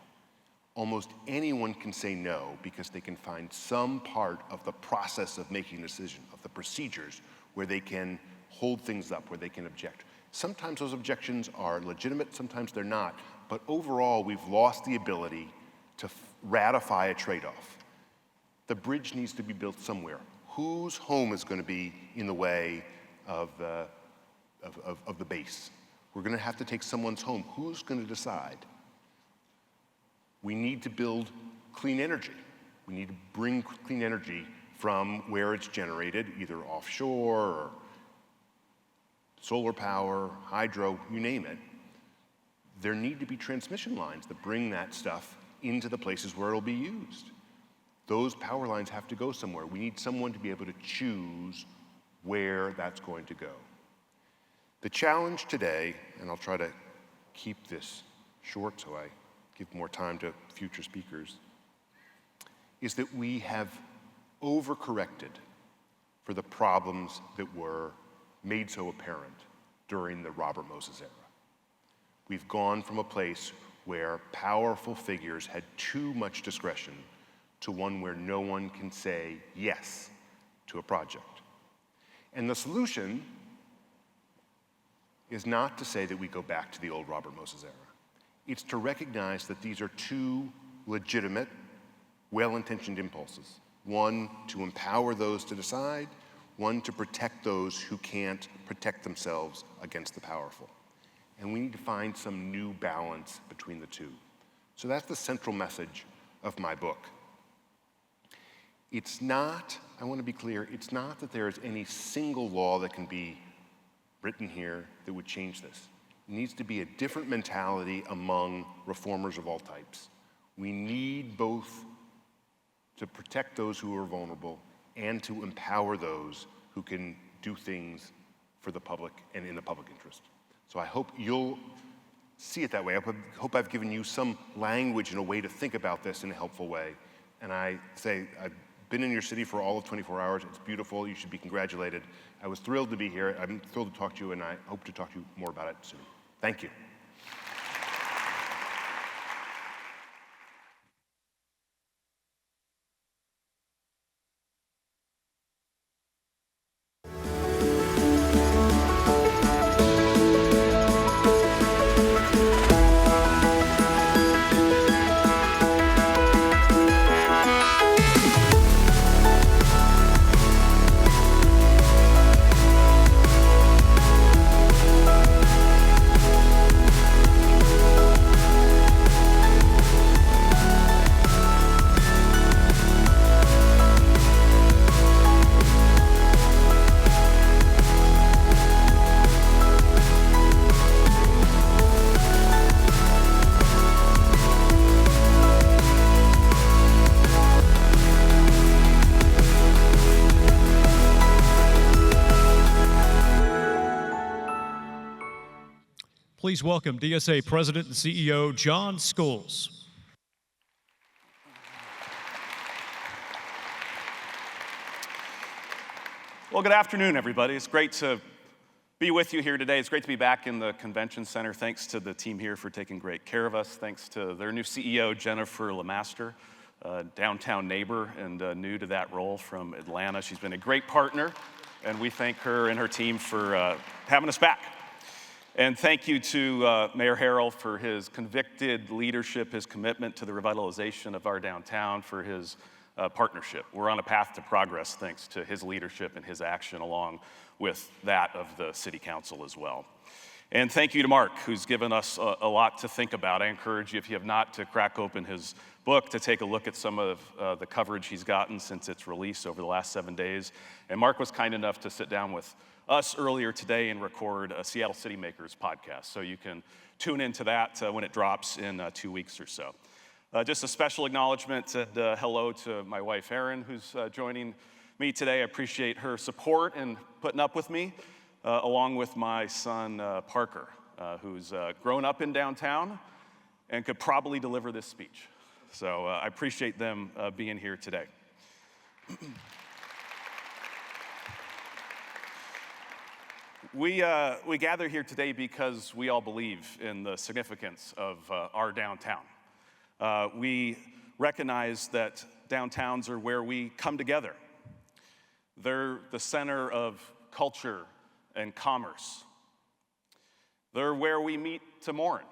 Almost anyone can say no because they can find some part of the process of making a decision, of the procedures, where they can hold things up, where they can object. Sometimes those objections are legitimate, sometimes they're not, but overall we've lost the ability to ratify a trade-off. The bridge needs to be built somewhere. Whose home is going to be in the way of the of the base. We're going to have to take someone's home. Who's going to decide? We need to build clean energy. We need to bring clean energy from where it's generated, either offshore or solar power, hydro, you name it. There need to be transmission lines that bring that stuff into the places where it'll be used. Those power lines have to go somewhere. We need someone to be able to choose where that's going to go. The challenge today, and I'll try to keep this short so I give more time to future speakers, is that we have overcorrected for the problems that were made so apparent during the Robert Moses era. We've gone from a place where powerful figures had too much discretion to one where no one can say yes to a project. And the solution is not to say that we go back to the old Robert Moses era. It's to recognize that these are two legitimate, well-intentioned impulses. One, to empower those to decide, one, to protect those who can't protect themselves against the powerful. And we need to find some new balance between the two. So that's the central message of my book. It's not, I want to be clear, it's not that there is any single law that can be written here that would change this. It needs to be a different mentality among reformers of all types. We need both to protect those who are vulnerable and to empower those who can do things for the public and in the public interest. So I hope you'll see it that way. I hope I've given you some language and a way to think about this in a helpful way. And I say, I've been in your city for all of 24 hours. It's beautiful. You should be congratulated. I was thrilled to be here. I'm thrilled to talk to you, and I hope to talk to you more about it soon. Thank you. Please welcome DSA President and CEO John Scholes. Well, good afternoon, everybody. It's great to be with you here today. It's great to be back in the convention center. Thanks to the team here for taking great care of us. Thanks to their new CEO, Jennifer LeMaster, downtown neighbor and new to that role from Atlanta. She's been a great partner, and we thank her and her team for having us back. And thank you to Mayor Harrell for his convicted leadership, his commitment to the revitalization of our downtown, for his partnership. We're on a path to progress thanks to his leadership and his action, along with that of the City Council as well. And thank you to Marc, who's given us a lot to think about. I encourage you, if you have not, to crack open his book, to take a look at some of the coverage he's gotten since its release over the last 7 days. And Marc was kind enough to sit down with us earlier today and record a Seattle City Makers podcast. So you can tune into that when it drops in 2 weeks or so. Just a special acknowledgement and hello to my wife, Erin, who's joining me today. I appreciate her support and putting up with me, along with my son, Parker, who's grown up in downtown and could probably deliver this speech. So I appreciate them being here today. We gather here today because we all believe in the significance of our downtown. We recognize that downtowns are where we come together. They're the center of culture and commerce. They're where we meet to mourn,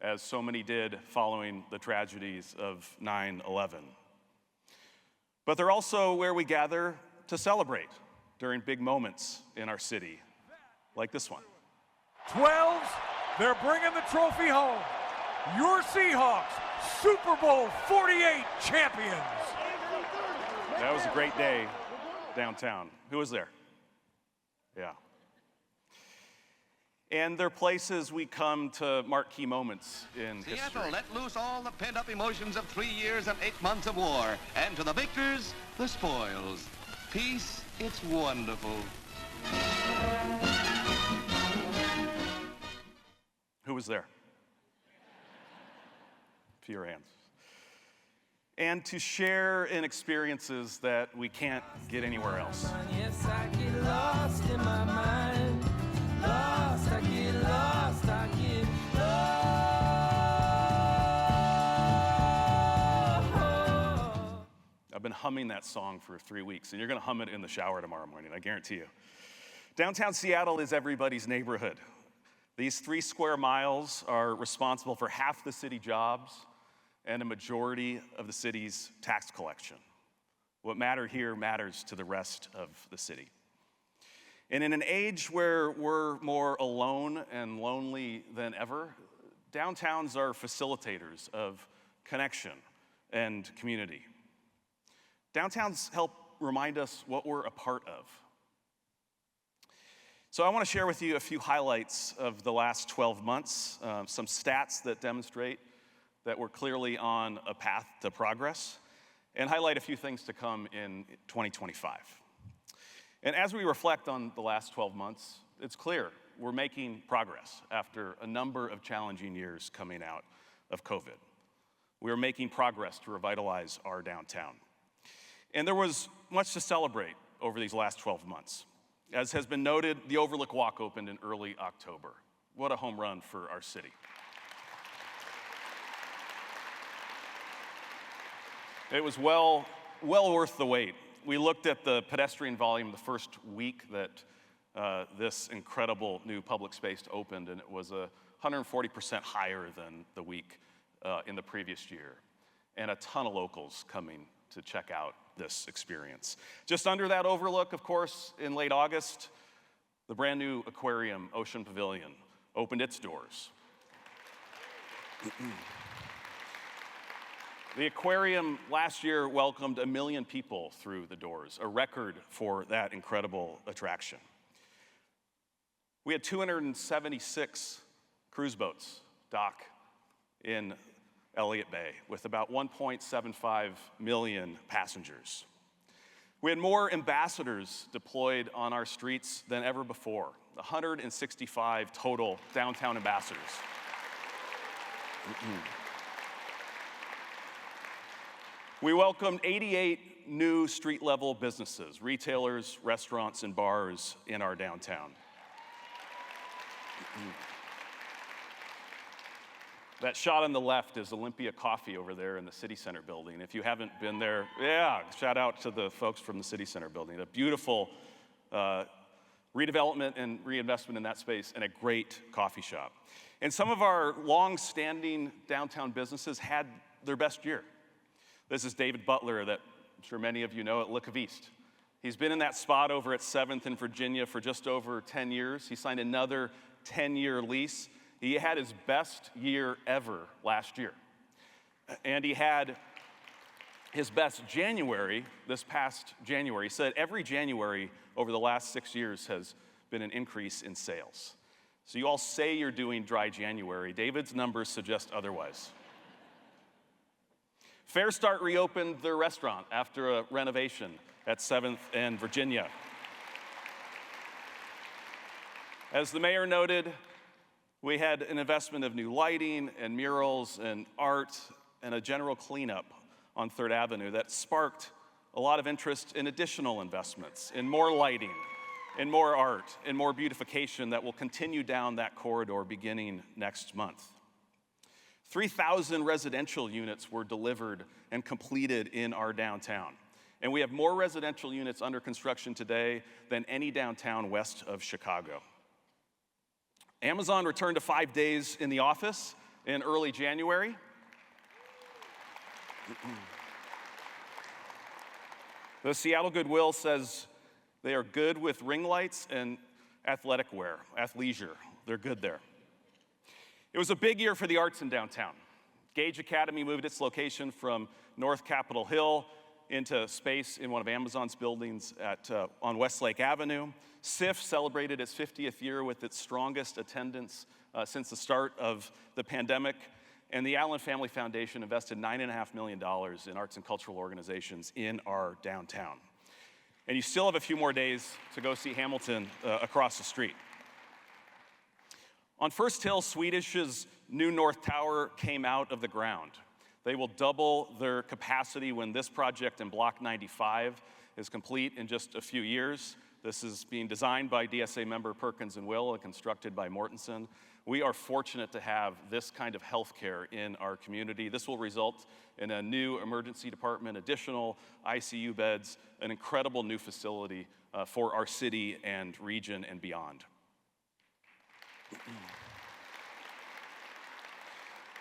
as so many did following the tragedies of 9/11. But they're also where we gather to celebrate during big moments in our city. like this one. 12s, they're bringing the trophy home. Your Seahawks, Super Bowl 48 champions. That was a great day downtown. Who was there? Yeah. And they're places we come to mark key moments in history. Seattle let loose all the pent-up emotions of 3 years and 8 months of war. And to the victors, the spoils. Peace, it's wonderful. Who was there? To your hands. And to share in experiences that we can't get anywhere else. Yes, I get lost in my mind. Lost, I get lost, I get lost. I've been humming that song for 3 weeks, and you're going to hum it in the shower tomorrow morning, I guarantee you. Downtown Seattle is everybody's neighborhood. These 3 square miles are responsible for half the city jobs and a majority of the city's tax collection. What matters here matters to the rest of the city. And in an age where we're more alone and lonely than ever, downtowns are facilitators of connection and community. Downtowns help remind us what we're a part of. So I want to share with you a few highlights of the last 12 months, some stats that demonstrate that we're clearly on a path to progress, and highlight a few things to come in 2025. And as we reflect on the last 12 months, it's clear we're making progress after a number of challenging years coming out of COVID. We are making progress to revitalize our downtown. And there was much to celebrate over these last 12 months. As has been noted, the Overlook Walk opened in early October. What a home run for our city. It was well worth the wait. We looked at the pedestrian volume the first week that this incredible new public space opened, and it was 140% higher than the week in the previous year, and a ton of locals coming to check out this experience. Just under that overlook, of course, in late August, the brand new aquarium, Ocean Pavilion, opened its doors. The aquarium last year welcomed 1 million people through the doors, a record for that incredible attraction. We had 276 cruise boats dock in Elliott Bay with about 1.75 million passengers. We had more ambassadors deployed on our streets than ever before, 165 total downtown ambassadors. We welcomed 88 new street-level businesses, retailers, restaurants, and bars in our downtown. That shot on the left is Olympia Coffee over there in the City Center building. If you haven't been there, yeah, shout out to the folks from the City Center building. A beautiful redevelopment and reinvestment in that space, and a great coffee shop. And some of our long-standing downtown businesses had their best year. This is David Butler, that I'm sure many of you know, at Look of East. He's been in that spot over at 7th in Virginia for just over 10 years. He signed another 10-year lease. He had his best year ever last year. And he had his best January this past January. He said every January over the last 6 years has been an increase in sales. So you all say you're doing dry January. David's numbers suggest otherwise. Fair Start reopened their restaurant after a renovation at 7th and Virginia. As the mayor noted, we had an investment of new lighting and murals and art and a general cleanup on 3rd Avenue that sparked a lot of interest in additional investments, in more lighting, in more art, in more beautification that will continue down that corridor beginning next month. 3,000 residential units were delivered and completed in our downtown. And we have more residential units under construction today than any downtown west of Chicago. Amazon returned to 5 days in the office in early January. The Seattle Goodwill says they are good with ring lights and athletic wear, athleisure. They're good there. It was a big year for the arts in downtown. Gage Academy moved its location from North Capitol Hill into space in one of Amazon's buildings on Westlake Avenue. SIF celebrated its 50th year with its strongest attendance since the start of the pandemic. And the Allen Family Foundation invested $9.5 million in arts and cultural organizations in our downtown. And you still have a few more days to go see Hamilton across the street. On First Hill, Swedish's new North Tower came out of the ground. They will double their capacity when this project in Block 95 is complete in just a few years. This is being designed by DSA member Perkins and Will and constructed by Mortensen. We are fortunate to have this kind of healthcare in our community. This will result in a new emergency department, additional ICU beds, an incredible new facility for our city and region and beyond.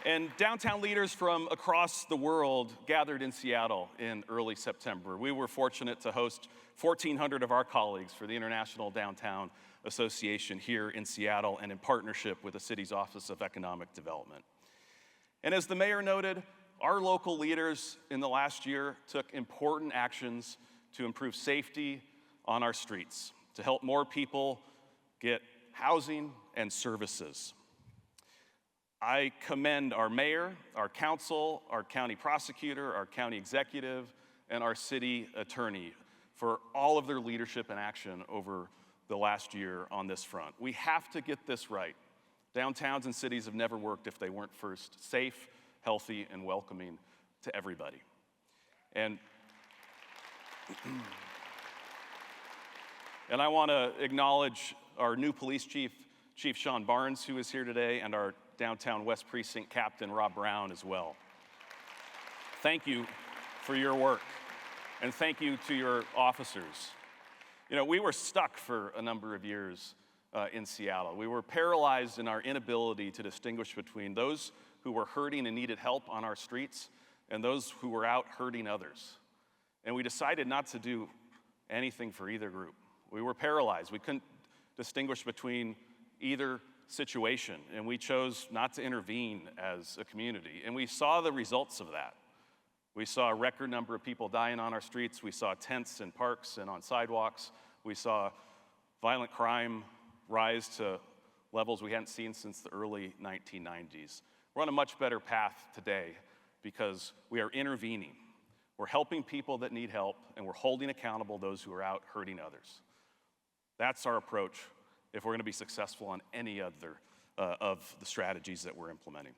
And downtown leaders from across the world gathered in Seattle in early September. We were fortunate to host 1,400 of our colleagues for the International Downtown Association here in Seattle and in partnership with the city's Office of Economic Development. And as the mayor noted, our local leaders in the last year took important actions to improve safety on our streets, to help more people get housing and services. I commend our mayor, our council, our county prosecutor, our county executive, and our city attorney for all of their leadership and action over the last year on this front. We have to get this right. Downtowns and cities have never worked if they weren't first safe, healthy, and welcoming to everybody. And I want to acknowledge our new police chief, Chief Sean Barnes, who is here today, and our Downtown West Precinct Captain Rob Brown as well. Thank you for your work, and thank you to your officers. You know, we were stuck for a number of years in Seattle. We were paralyzed in our inability to distinguish between those who were hurting and needed help on our streets and those who were out hurting others. And we decided not to do anything for either group. We were paralyzed. We couldn't distinguish between either situation, and we chose not to intervene as a community. And we saw the results of that. We saw a record number of people dying on our streets. We saw tents in parks and on sidewalks. We saw violent crime rise to levels we hadn't seen since the early 1990s. We're on a much better path today because we are intervening. We're helping people that need help, and we're holding accountable those who are out hurting others. That's our approach if we're going to be successful on any other of the strategies that we're implementing.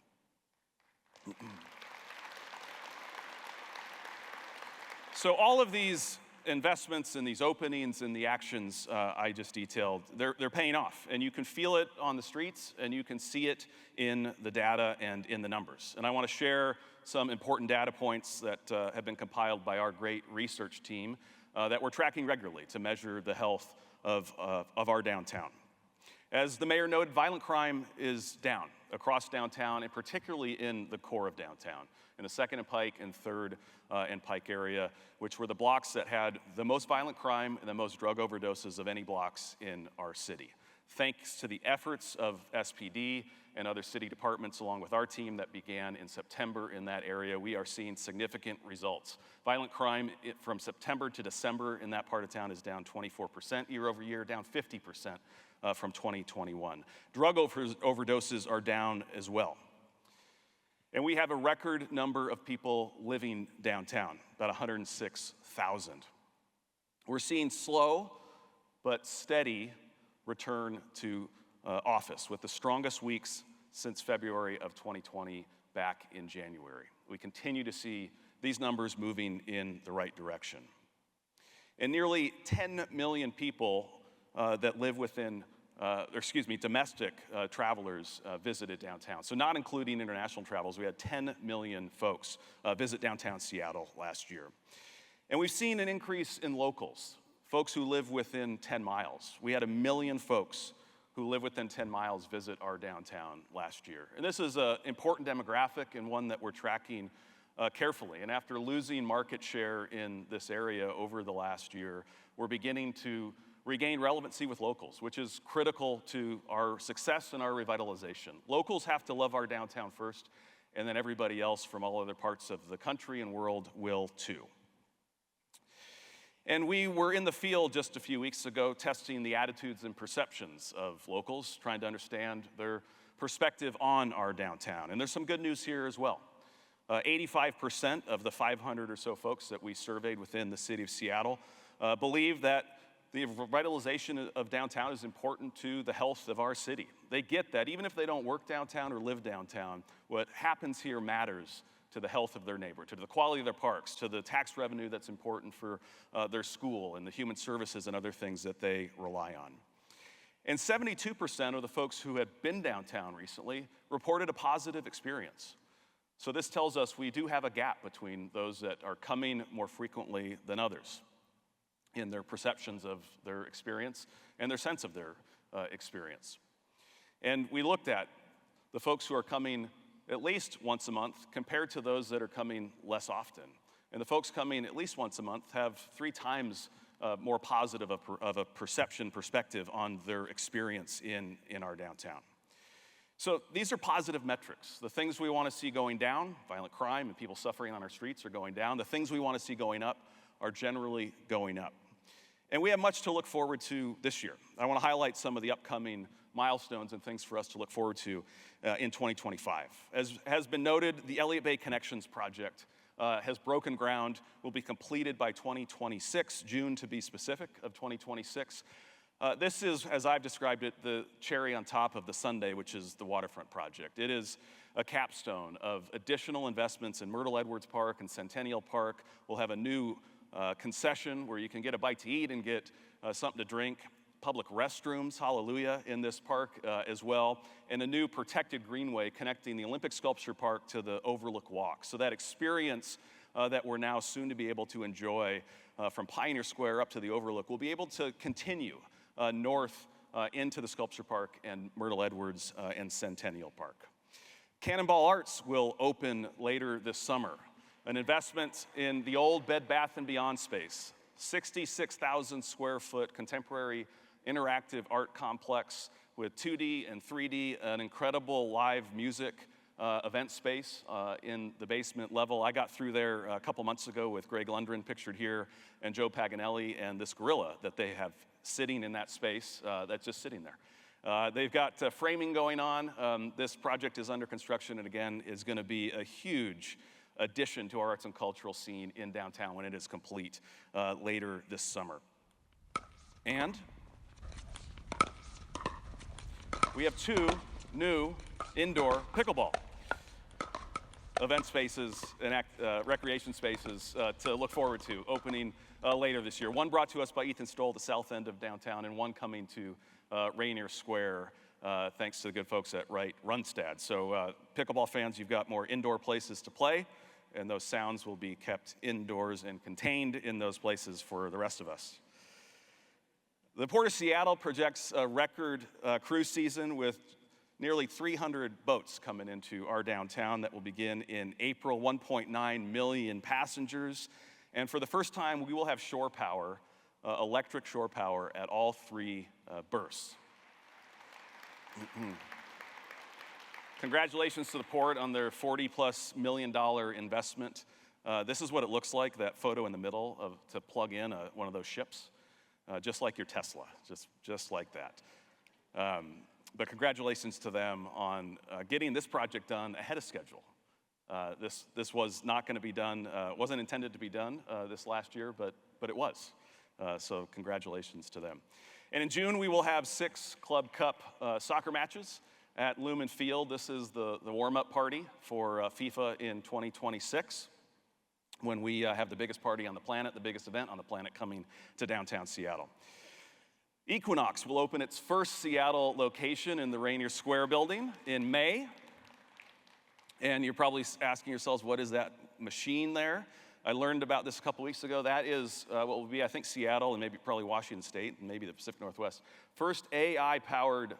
So all of these investments and these openings and the actions I just detailed, they're paying off. And you can feel it on the streets, and you can see it in the data and in the numbers. And I want to share some important data points that have been compiled by our great research team that we're tracking regularly to measure the health of our downtown. As the mayor noted, violent crime is down across downtown, and particularly in the core of downtown, in the 2nd and Pike and 3rd and Pike area, which were the blocks that had the most violent crime and the most drug overdoses of any blocks in our city. Thanks to the efforts of SPD and other city departments, along with our team that began in September in that area, we are seeing significant results. Violent crime from September to December in that part of town is down 24% year over year, down 50% from 2021. Drug overdoses are down as well. And we have a record number of people living downtown, about 106,000. We're seeing slow but steady return to office with the strongest weeks since February of 2020 back in January. We continue to see these numbers moving in the right direction. And nearly 10 million people that live within domestic travelers visited downtown. So not including international travels, we had 10 million folks visit downtown Seattle last year. And we've seen an increase in locals, folks who live within 10 miles. We had 1 million folks who live within 10 miles visit our downtown last year. And this is an important demographic and one that we're tracking carefully. And after losing market share in this area over the last year, we're beginning to regain relevancy with locals, which is critical to our success and our revitalization. Locals have to love our downtown first, and then everybody else from all other parts of the country and world will too. And we were in the field just a few weeks ago testing the attitudes and perceptions of locals, trying to understand their perspective on our downtown. And there's some good news here as well. 85% of the 500 or so folks that we surveyed within the city of Seattle believe that the revitalization of downtown is important to the health of our city. They get that. Even if they don't work downtown or live downtown, what happens here matters to the health of their neighborhood, to the quality of their parks, to the tax revenue that's important for their school and the human services and other things that they rely on. And 72% of the folks who had been downtown recently reported a positive experience. So this tells us we do have a gap between those that are coming more frequently than others in their perceptions of their experience and their sense of their experience. And we looked at the folks who are coming at least once a month compared to those that are coming less often. And the folks coming at least once a month have 3 times more positive of a perception perspective on their experience in our downtown. So these are positive metrics. The things we want to see going down, violent crime and people suffering on our streets, are going down. The things we want to see going up are generally going up. And we have much to look forward to this year. I want to highlight some of the upcoming milestones and things for us to look forward to in 2025. As has been noted, the Elliott Bay Connections project has broken ground, will be completed by 2026, June to be specific, of 2026. This is, as I've described it, the cherry on top of the sundae, which is the waterfront project. It is a capstone of additional investments in Myrtle Edwards Park and Centennial Park. We'll have a new concession where you can get a bite to eat and get something to drink. Public restrooms, hallelujah, in this park as well, and a new protected greenway connecting the Olympic Sculpture Park to the Overlook Walk. So that experience that we're now soon to be able to enjoy from Pioneer Square up to the Overlook will be able to continue north into the Sculpture Park and Myrtle Edwards and Centennial Park. Cannonball Arts will open later this summer, an investment in the old Bed Bath & Beyond space, 66,000 square foot contemporary interactive art complex with 2D and 3D, an incredible live music event space in the basement level. I got through there a couple months ago with Greg Lundgren, pictured here, and Joe Paganelli, and this gorilla that they have sitting in that space that's just sitting there. They've got framing going on. This project is under construction and again is going to be a huge addition to our arts and cultural scene in downtown when it is complete later this summer. And we have 2 new indoor pickleball event spaces and recreation spaces to look forward to opening later this year. One brought to us by Ethan Stoll, the south end of downtown, and one coming to Rainier Square, thanks to the good folks at Wright Runstad. So pickleball fans, you've got more indoor places to play, and those sounds will be kept indoors and contained in those places for the rest of us. The Port of Seattle projects a record cruise season with nearly 300 boats coming into our downtown that will begin in April, 1.9 million passengers. And for the first time, we will have shore power, electric shore power at all 3 berths. Congratulations to the port on their $40+ million investment. This is what it looks like, that photo in the middle to plug in one of those ships, just like your Tesla, just like that. But congratulations to them on getting this project done ahead of schedule. This was not going to be done, wasn't intended to be done this last year, but it was. So congratulations to them. And in June, we will have 6 Club Cup soccer matches at Lumen Field. This is the warm-up party for FIFA in 2026, when we have the biggest party on the planet, the biggest event on the planet coming to downtown Seattle. Equinox will open its first Seattle location in the Rainier Square building in May. And you're probably asking yourselves, what is that machine there? I learned about this a couple weeks ago. That is what will be, I think, Seattle and maybe probably Washington State and maybe the Pacific Northwest, first AI-powered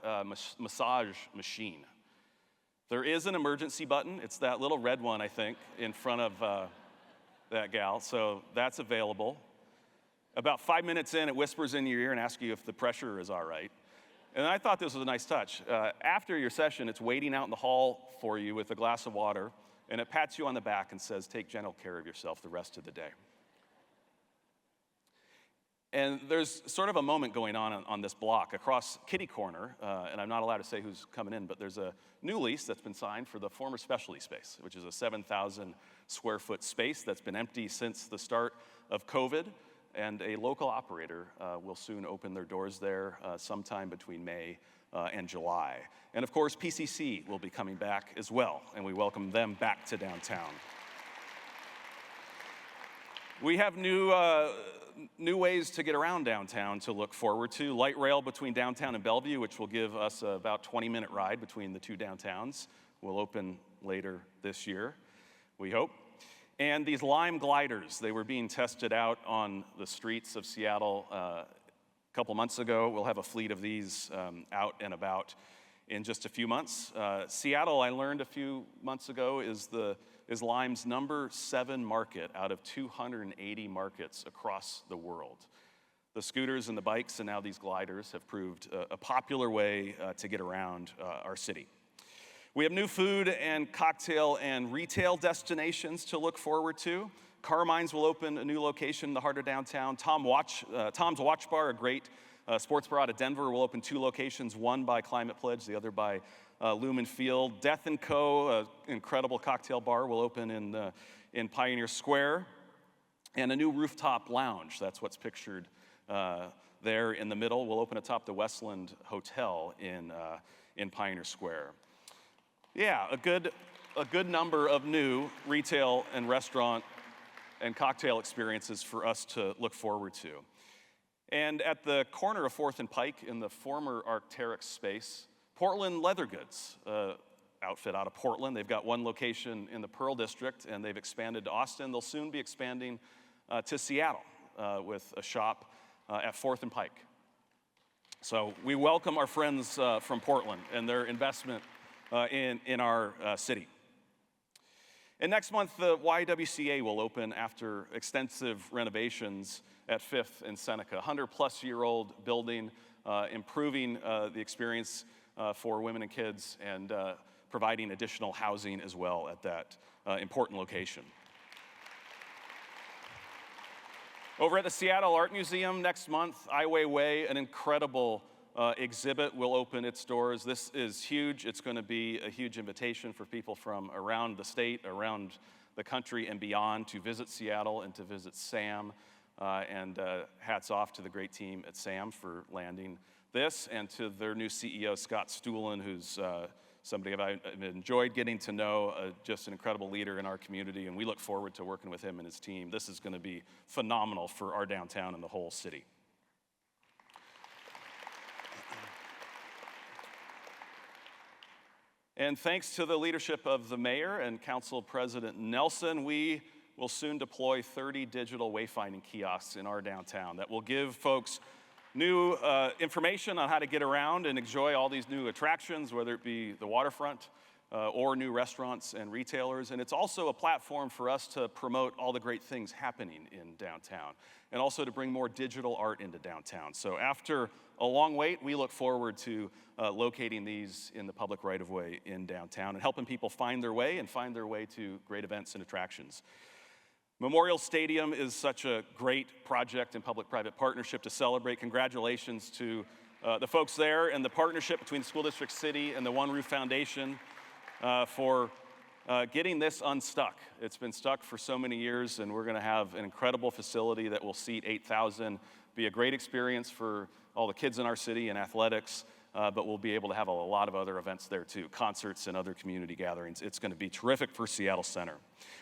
massage machine. There is an emergency button. It's that little red one, I think, in front of that gal. So that's available. About 5 minutes in, it whispers in your ear and asks you if the pressure is all right. And I thought this was a nice touch. After your session, it's waiting out in the hall for you with a glass of water, and it pats you on the back and says, take gentle care of yourself the rest of the day. And there's sort of a moment going on this block across Kitty Corner, and I'm not allowed to say who's coming in, but there's a new lease that's been signed for the former specialty space, which is a 7,000 square foot space that's been empty since the start of COVID. And a local operator will soon open their doors there sometime between May and July. And of course, PCC will be coming back as well, and we welcome them back to downtown. We have new ways to get around downtown to look forward to. Light rail between downtown and Bellevue, which will give us about 20-minute ride between the two downtowns, will open later this year, we hope. And these Lime gliders, they were being tested out on the streets of Seattle a couple months ago. We'll have a fleet of these out and about in just a few months. Seattle, I learned a few months ago, is Lime's number 7 market out of 280 markets across the world. The scooters and the bikes and now these gliders have proved a popular way to get around our city. We have new food and cocktail and retail destinations to look forward to. Carmine's will open a new location in the heart of downtown. Tom's Watch Bar, a great sports bar out of Denver, will open 2 locations, one by Climate Pledge, the other by Lumen Field. Death & Co., an incredible cocktail bar, will open in Pioneer Square. And a new rooftop lounge, that's what's pictured there in the middle, will open atop the Westland Hotel in Pioneer Square. Yeah, a good number of new retail and restaurant and cocktail experiences for us to look forward to. And at the corner of 4th and Pike in the former Arc'teryx space, Portland Leather Goods, outfit out of Portland. They've got one location in the Pearl District, and they've expanded to Austin. They'll soon be expanding to Seattle with a shop at 4th and Pike. So we welcome our friends from Portland and their investment in our city. And next month, the YWCA will open after extensive renovations at 5th and Seneca. 100-plus-year-old building, improving the experience for women and kids and providing additional housing as well at that important location. Over at the Seattle Art Museum next month, Ai Weiwei, an incredible exhibit, will open its doors. This is huge. It's going to be a huge invitation for people from around the state, around the country, and beyond to visit Seattle and to visit SAM. And hats off to the great team at SAM for landing this, and to their new CEO, Scott Stuhlen, who's somebody I've enjoyed getting to know, just an incredible leader in our community, and we look forward to working with him and his team. This is going to be phenomenal for our downtown and the whole city. And thanks to the leadership of the mayor and council president Nelson, we will soon deploy 30 digital wayfinding kiosks in our downtown that will give folks new information on how to get around and enjoy all these new attractions, whether it be the waterfront or new restaurants and retailers. And it's also a platform for us to promote all the great things happening in downtown, and also to bring more digital art into downtown. So after a long wait, we look forward to locating these in the public right-of-way in downtown and helping people find their way to great events and attractions. Memorial Stadium is such a great project and public-private partnership to celebrate. Congratulations to the folks there and the partnership between School District City and the One Roof Foundation for getting this unstuck. It's been stuck for so many years, and we're going to have an incredible facility that will seat 8,000, be a great experience for all the kids in our city and athletics, but we'll be able to have a lot of other events there too, concerts and other community gatherings. It's going to be terrific for Seattle Center.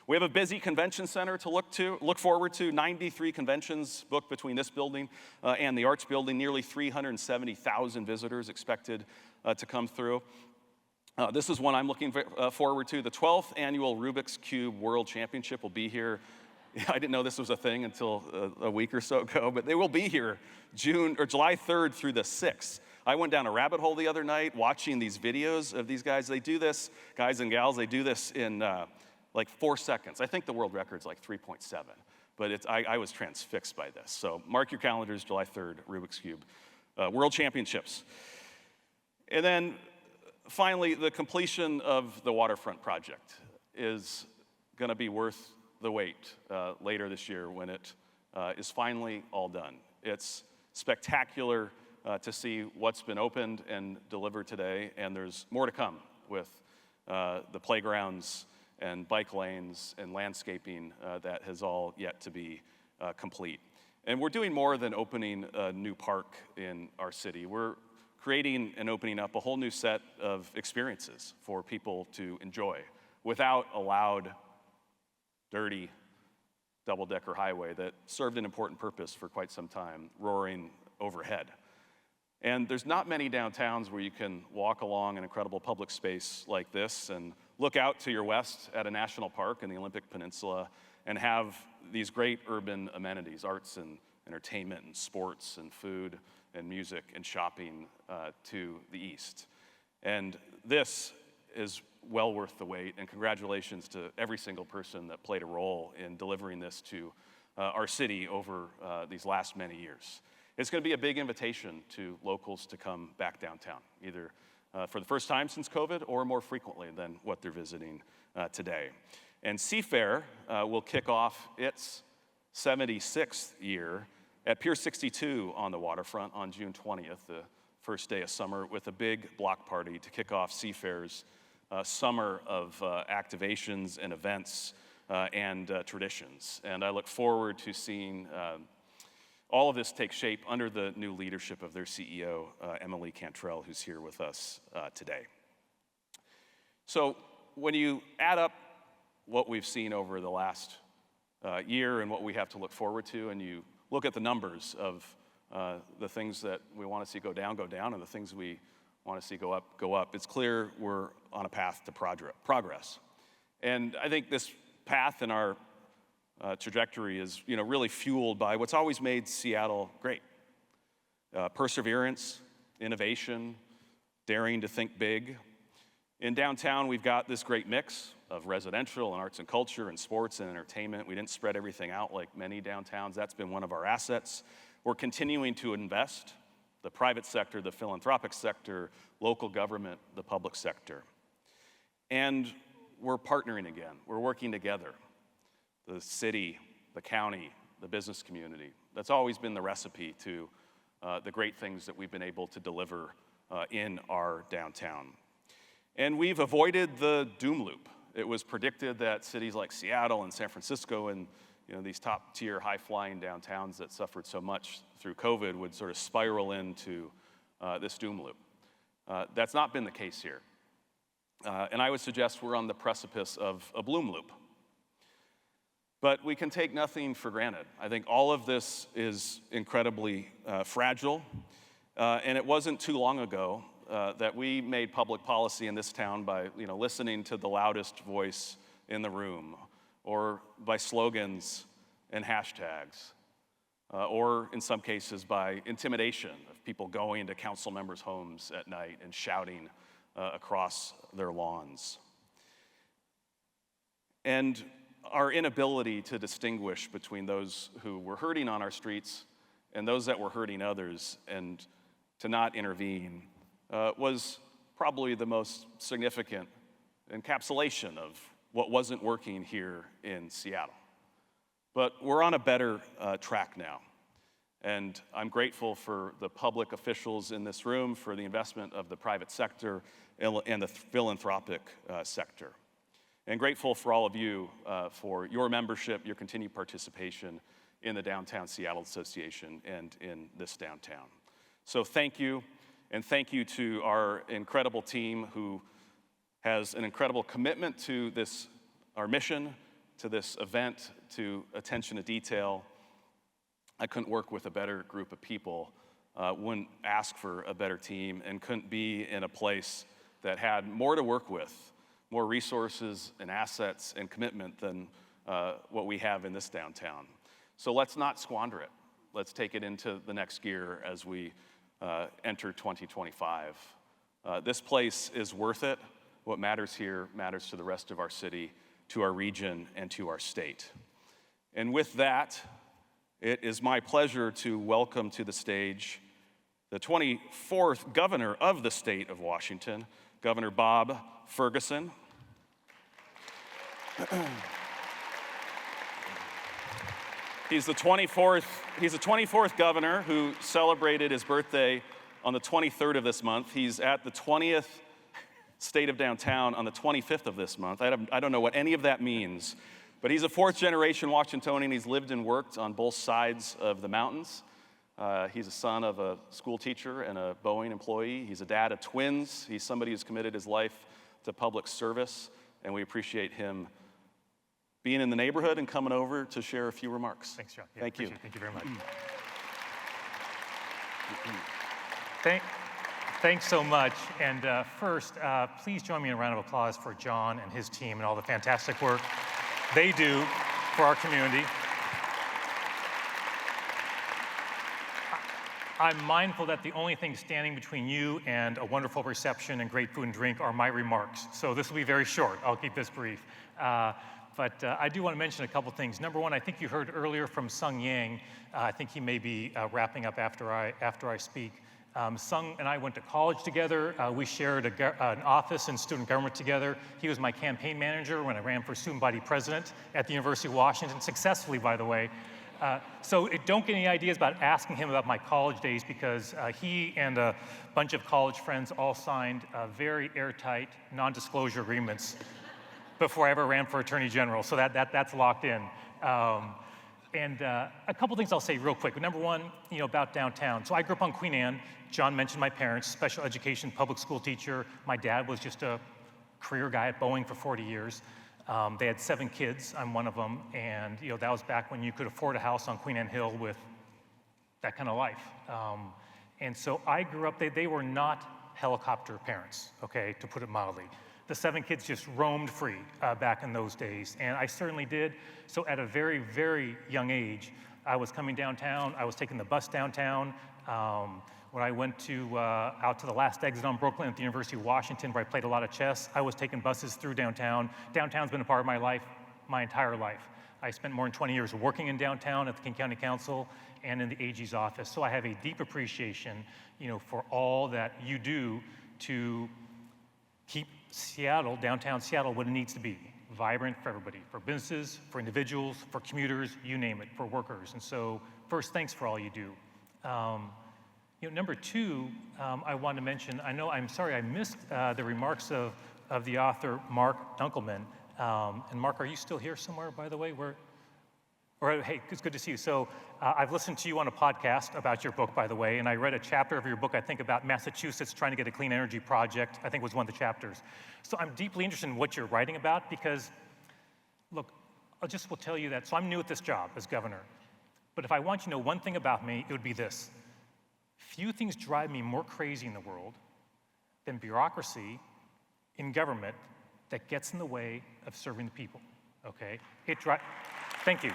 We have a busy convention center to look forward to. 93 conventions booked between this building and the Arts Building. Nearly 370,000 visitors expected to come through. This is one I'm looking forward to. The 12th annual Rubik's Cube World Championship will be here. I didn't know this was a thing until a week or so ago, but they will be here July 3rd through the 6th. I went down a rabbit hole the other night watching these videos of these guys. They do this, guys and gals, they do this in like 4 seconds. I think the world record's like 3.7. but I was transfixed by this. So mark your calendars, July 3rd, Rubik's Cube, World Championships. And then finally, the completion of the waterfront project is going to be worth the wait later this year when it is finally all done. It's spectacular to see what's been opened and delivered today, and there's more to come with the playgrounds and bike lanes and landscaping that has all yet to be complete. And we're doing more than opening a new park in our city. We're creating and opening up a whole new set of experiences for people to enjoy without a loud, dirty double-decker highway that served an important purpose for quite some time, roaring overhead. And there's not many downtowns where you can walk along an incredible public space like this and look out to your west at a national park in the Olympic Peninsula and have these great urban amenities, arts and entertainment and sports and food and music and shopping to the east. And this is well worth the wait, and congratulations to every single person that played a role in delivering this to our city over these last many years. It's going to be a big invitation to locals to come back downtown, either for the first time since COVID or more frequently than what they're visiting today. And Seafair will kick off its 76th year at Pier 62 on the waterfront on June 20th, the first day of summer, with a big block party to kick off Seafair's summer of activations and events and traditions. And I look forward to seeing all of this take shape under the new leadership of their CEO, Emily Cantrell, who's here with us today. So when you add up what we've seen over the last year and what we have to look forward to, and you look at the numbers of the things that we want to see go down, and the things we want to see go up, it's clear we're on a path to progress. And I think this path in our trajectory is really fueled by what's always made Seattle great. Perseverance, innovation, daring to think big. In downtown, we've got this great mix of residential and arts and culture and sports and entertainment. We didn't spread everything out like many downtowns. That's been one of our assets. We're continuing to invest, the private sector, the philanthropic sector, local government, the public sector. And we're partnering again. We're working together. The city, the county, the business community. That's always been the recipe to the great things that we've been able to deliver in our downtown. And we've avoided the doom loop. It was predicted that cities like Seattle and San Francisco and these top-tier, high-flying downtowns that suffered so much through COVID would sort of spiral into this doom loop. That's not been the case here. And I would suggest we're on the precipice of a bloom loop. But we can take nothing for granted. I think all of this is incredibly fragile. And it wasn't too long ago that we made public policy in this town by listening to the loudest voice in the room, or by slogans and hashtags, or in some cases by intimidation of people going into council members' homes at night and shouting across their lawns. And our inability to distinguish between those who were hurting on our streets and those that were hurting others, and to not intervene, was probably the most significant encapsulation of what wasn't working here in Seattle. But we're on a better track now. And I'm grateful for the public officials in this room, for the investment of the private sector and the philanthropic sector. And grateful for all of you for your membership, your continued participation in the Downtown Seattle Association and in this downtown. So thank you, and thank you to our incredible team who has an incredible commitment to our mission, to this event, to attention to detail. I couldn't work with a better group of people, wouldn't ask for a better team, and couldn't be in a place that had more to work with, more resources and assets and commitment than what we have in this downtown. So let's not squander it. Let's take it into the next gear as we enter 2025. This place is worth it. What matters here matters to the rest of our city, to our region, and to our state. And with that, it is my pleasure to welcome to the stage the 24th governor of the state of Washington, Governor Bob Ferguson. He's the 24th governor who celebrated his birthday on the 23rd of this month. He's at the 20th State of Downtown on the 25th of this month. I don't know what any of that means, but he's a fourth generation Washingtonian. He's lived and worked on both sides of the mountains. He's a son of a school teacher and a Boeing employee. He's a dad of twins. He's somebody who's committed his life to public service, and we appreciate him being in the neighborhood and coming over to share a few remarks. Thanks, John. Yeah, Thank you. Thank you very much. Thanks so much. And first, please join me in a round of applause for John and his team and all the fantastic work they do for our community. I'm mindful that the only thing standing between you and a wonderful reception and great food and drink are my remarks. So this will be very short. I'll keep this brief. But I do want to mention a couple things. Number one, I think you heard earlier from Sung Yang. I think he may be wrapping up after I speak. Sung and I went to college together. We shared an office in student government together. He was my campaign manager when I ran for student body president at the University of Washington, successfully, by the way. So don't get any ideas about asking him about my college days, because he and a bunch of college friends all signed very airtight non-disclosure agreements before I ever ran for Attorney General. So that's locked in. And a couple things I'll say real quick. Number one, about downtown. So I grew up on Queen Anne. John mentioned my parents, special education, public school teacher. My dad was just a career guy at Boeing for 40 years. They had 7 kids. I'm one of them. And that was back when you could afford a house on Queen Anne Hill with that kind of life. And so I grew up, they were not helicopter parents, okay, to put it mildly. The 7 kids just roamed free back in those days, and I certainly did. So at a very, very young age, I was coming downtown. I was taking the bus downtown. When I went out to the last exit on Brooklyn at the University of Washington, where I played a lot of chess, I was taking buses through downtown. Downtown's been a part of my life, my entire life. I spent more than 20 years working in downtown at the King County Council and in the AG's office. So I have a deep appreciation, for all that you do to keep Seattle, downtown Seattle, what it needs to be. Vibrant for everybody, for businesses, for individuals, for commuters, you name it, for workers. And so first, thanks for all you do. Number two, I want to mention, I'm sorry I missed the remarks of the author, Marc Dunkelman. And Marc, are you still here somewhere, by the way? Hey, it's good to see you. So I've listened to you on a podcast about your book, by the way, and I read a chapter of your book, I think, about Massachusetts trying to get a clean energy project, I think was one of the chapters. So I'm deeply interested in what you're writing about, because, look, will tell you that, so I'm new at this job as governor, but if I want you to know one thing about me, it would be this. Few things drive me more crazy in the world than bureaucracy in government that gets in the way of serving the people, okay? Thank you.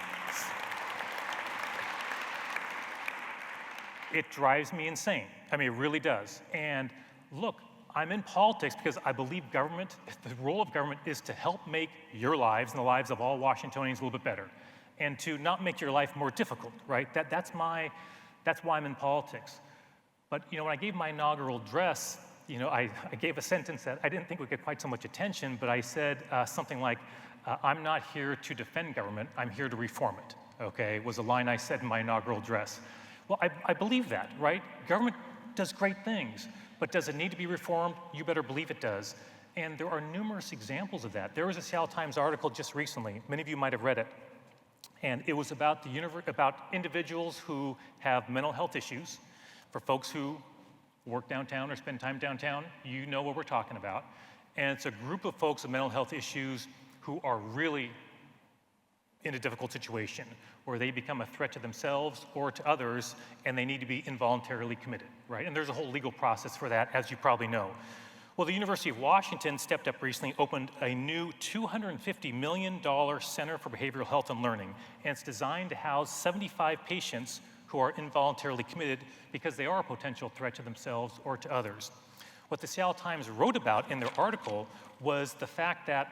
It drives me insane. I mean, it really does. And look, I'm in politics because I believe government, the role of government is to help make your lives and the lives of all Washingtonians a little bit better, and to not make your life more difficult, right? That's why I'm in politics. But when I gave my inaugural address, I gave a sentence that I didn't think would get quite so much attention, but I said something like, I'm not here to defend government, I'm here to reform it, okay? Was a line I said in my inaugural address. Well, I believe that, right? Government does great things, but does it need to be reformed? You better believe it does. And there are numerous examples of that. There was a Seattle Times article just recently, many of you might have read it, and it was about individuals who have mental health issues. For folks who work downtown or spend time downtown, you know what we're talking about. And it's a group of folks with mental health issues who are really in a difficult situation, where they become a threat to themselves or to others, and they need to be involuntarily committed, right? And there's a whole legal process for that, as you probably know. Well, the University of Washington stepped up recently, opened a new $250 million Center for Behavioral Health and Learning, and it's designed to house 75 patients who are involuntarily committed because they are a potential threat to themselves or to others. What the Seattle Times wrote about in their article was the fact that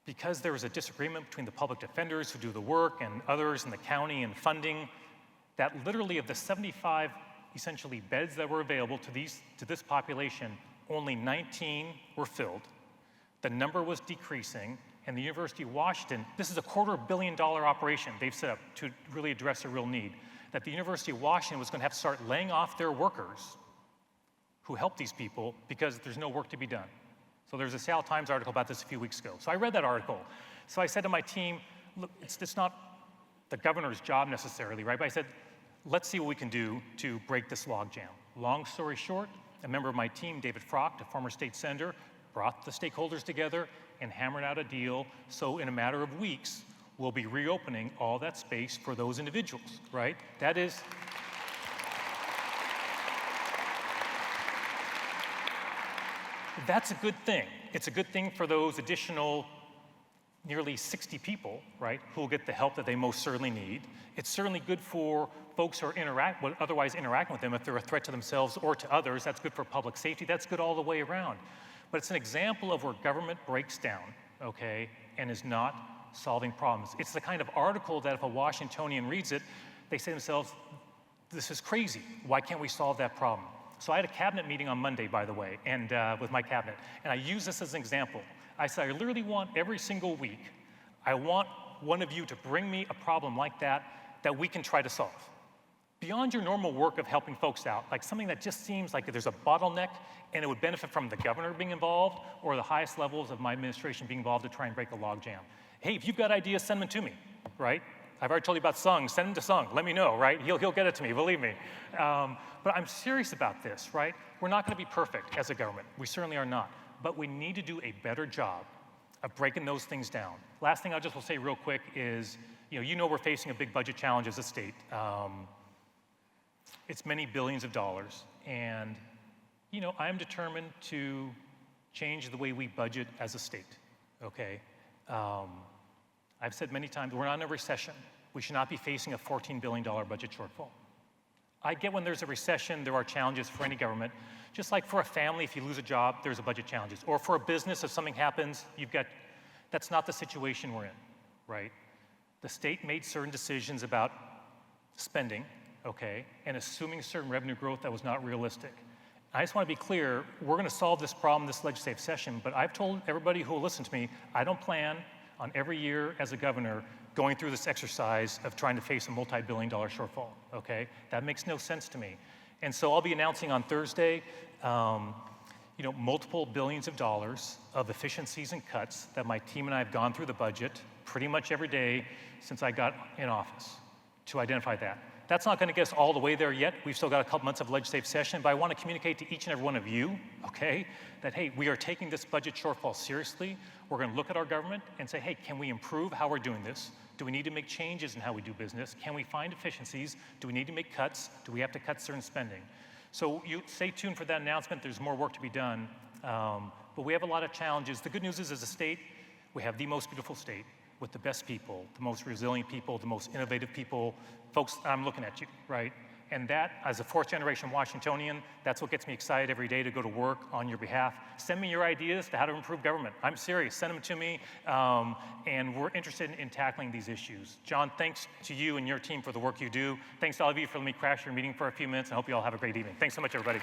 because there was a disagreement between the public defenders who do the work and others in the county and funding, that literally of the 75 essentially beds that were available to this population, only 19 were filled. The number was decreasing, and the University of Washington, this is a $250 million operation they've set up to really address a real need, that the University of Washington was going to have to start laying off their workers who help these people because there's no work to be done. So there's a Seattle Times article about this a few weeks ago. So I read that article. So I said to my team, look, it's not the governor's job necessarily, right? But I said, let's see what we can do to break this logjam. Long story short, a member of my team, David Frocht, a former state senator, brought the stakeholders together and hammered out a deal. So in a matter of weeks, we'll be reopening all that space for those individuals, right? That's a good thing. It's a good thing for those additional nearly 60 people, right, who will get the help that they most certainly need. It's certainly good for folks who are otherwise interacting with them if they're a threat to themselves or to others. That's good for public safety. That's good all the way around. But it's an example of where government breaks down, okay, and is not solving problems. It's the kind of article that if a Washingtonian reads it, they say to themselves, this is crazy. Why can't we solve that problem? So I had a cabinet meeting on Monday, by the way, and with my cabinet, and I use this as an example. I said, I literally want every single week, I want one of you to bring me a problem like that we can try to solve. Beyond your normal work of helping folks out, like something that just seems like there's a bottleneck and it would benefit from the governor being involved or the highest levels of my administration being involved to try and break a logjam. Hey, if you've got ideas, send them to me, right? I've already told you about Sung, send him to Sung, let me know, right? He'll get it to me, believe me. But I'm serious about this, right? We're not gonna be perfect as a government, we certainly are not, but we need to do a better job of breaking those things down. Last thing I just will say real quick is, you know we're facing a big budget challenge as a state. It's many billions of dollars, and I'm determined to change the way we budget as a state, okay? I've said many times, we're not in a recession. We should not be facing a $14 billion budget shortfall. I get when there's a recession, there are challenges for any government. Just like for a family, if you lose a job, there's a budget challenges. Or for a business, if something happens, that's not the situation we're in, right? The state made certain decisions about spending, okay, and assuming certain revenue growth that was not realistic. I just want to be clear, we're going to solve this problem this legislative session, but I've told everybody who will listen to me, I don't plan on every year as a governor going through this exercise of trying to face a multi-billion-dollar shortfall, okay? That makes no sense to me. And so I'll be announcing on Thursday, multiple billions of dollars of efficiencies and cuts that my team and I have gone through the budget pretty much every day since I got in office to identify that. That's not going to get us all the way there yet. We've still got a couple months of legislative session, but I want to communicate to each and every one of you, okay, that, hey, we are taking this budget shortfall seriously. We're going to look at our government and say, hey, can we improve how we're doing this? Do we need to make changes in how we do business? Can we find efficiencies? Do we need to make cuts? Do we have to cut certain spending? So you stay tuned for that announcement. There's more work to be done, but we have a lot of challenges. The good news is, as a state, we have the most beautiful state with the best people, the most resilient people, the most innovative people. Folks, I'm looking at you, right? And that, as a fourth-generation Washingtonian, that's what gets me excited every day to go to work on your behalf. Send me your ideas to how to improve government. I'm serious, send them to me, and we're interested in tackling these issues. John, thanks to you and your team for the work you do. Thanks to all of you for letting me crash your meeting for a few minutes, and I hope you all have a great evening. Thanks so much, everybody.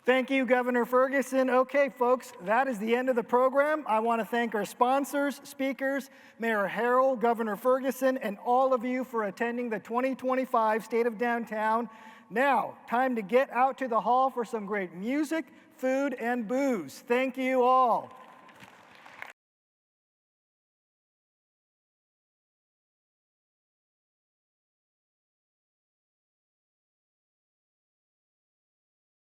Thank you, Governor Ferguson. Okay, folks, that is the end of the program. I want to thank our sponsors, speakers, Mayor Harrell, Governor Ferguson, and all of you for attending the 2025 State of Downtown. Now, time to get out to the hall for some great music, food, and booze. Thank you all.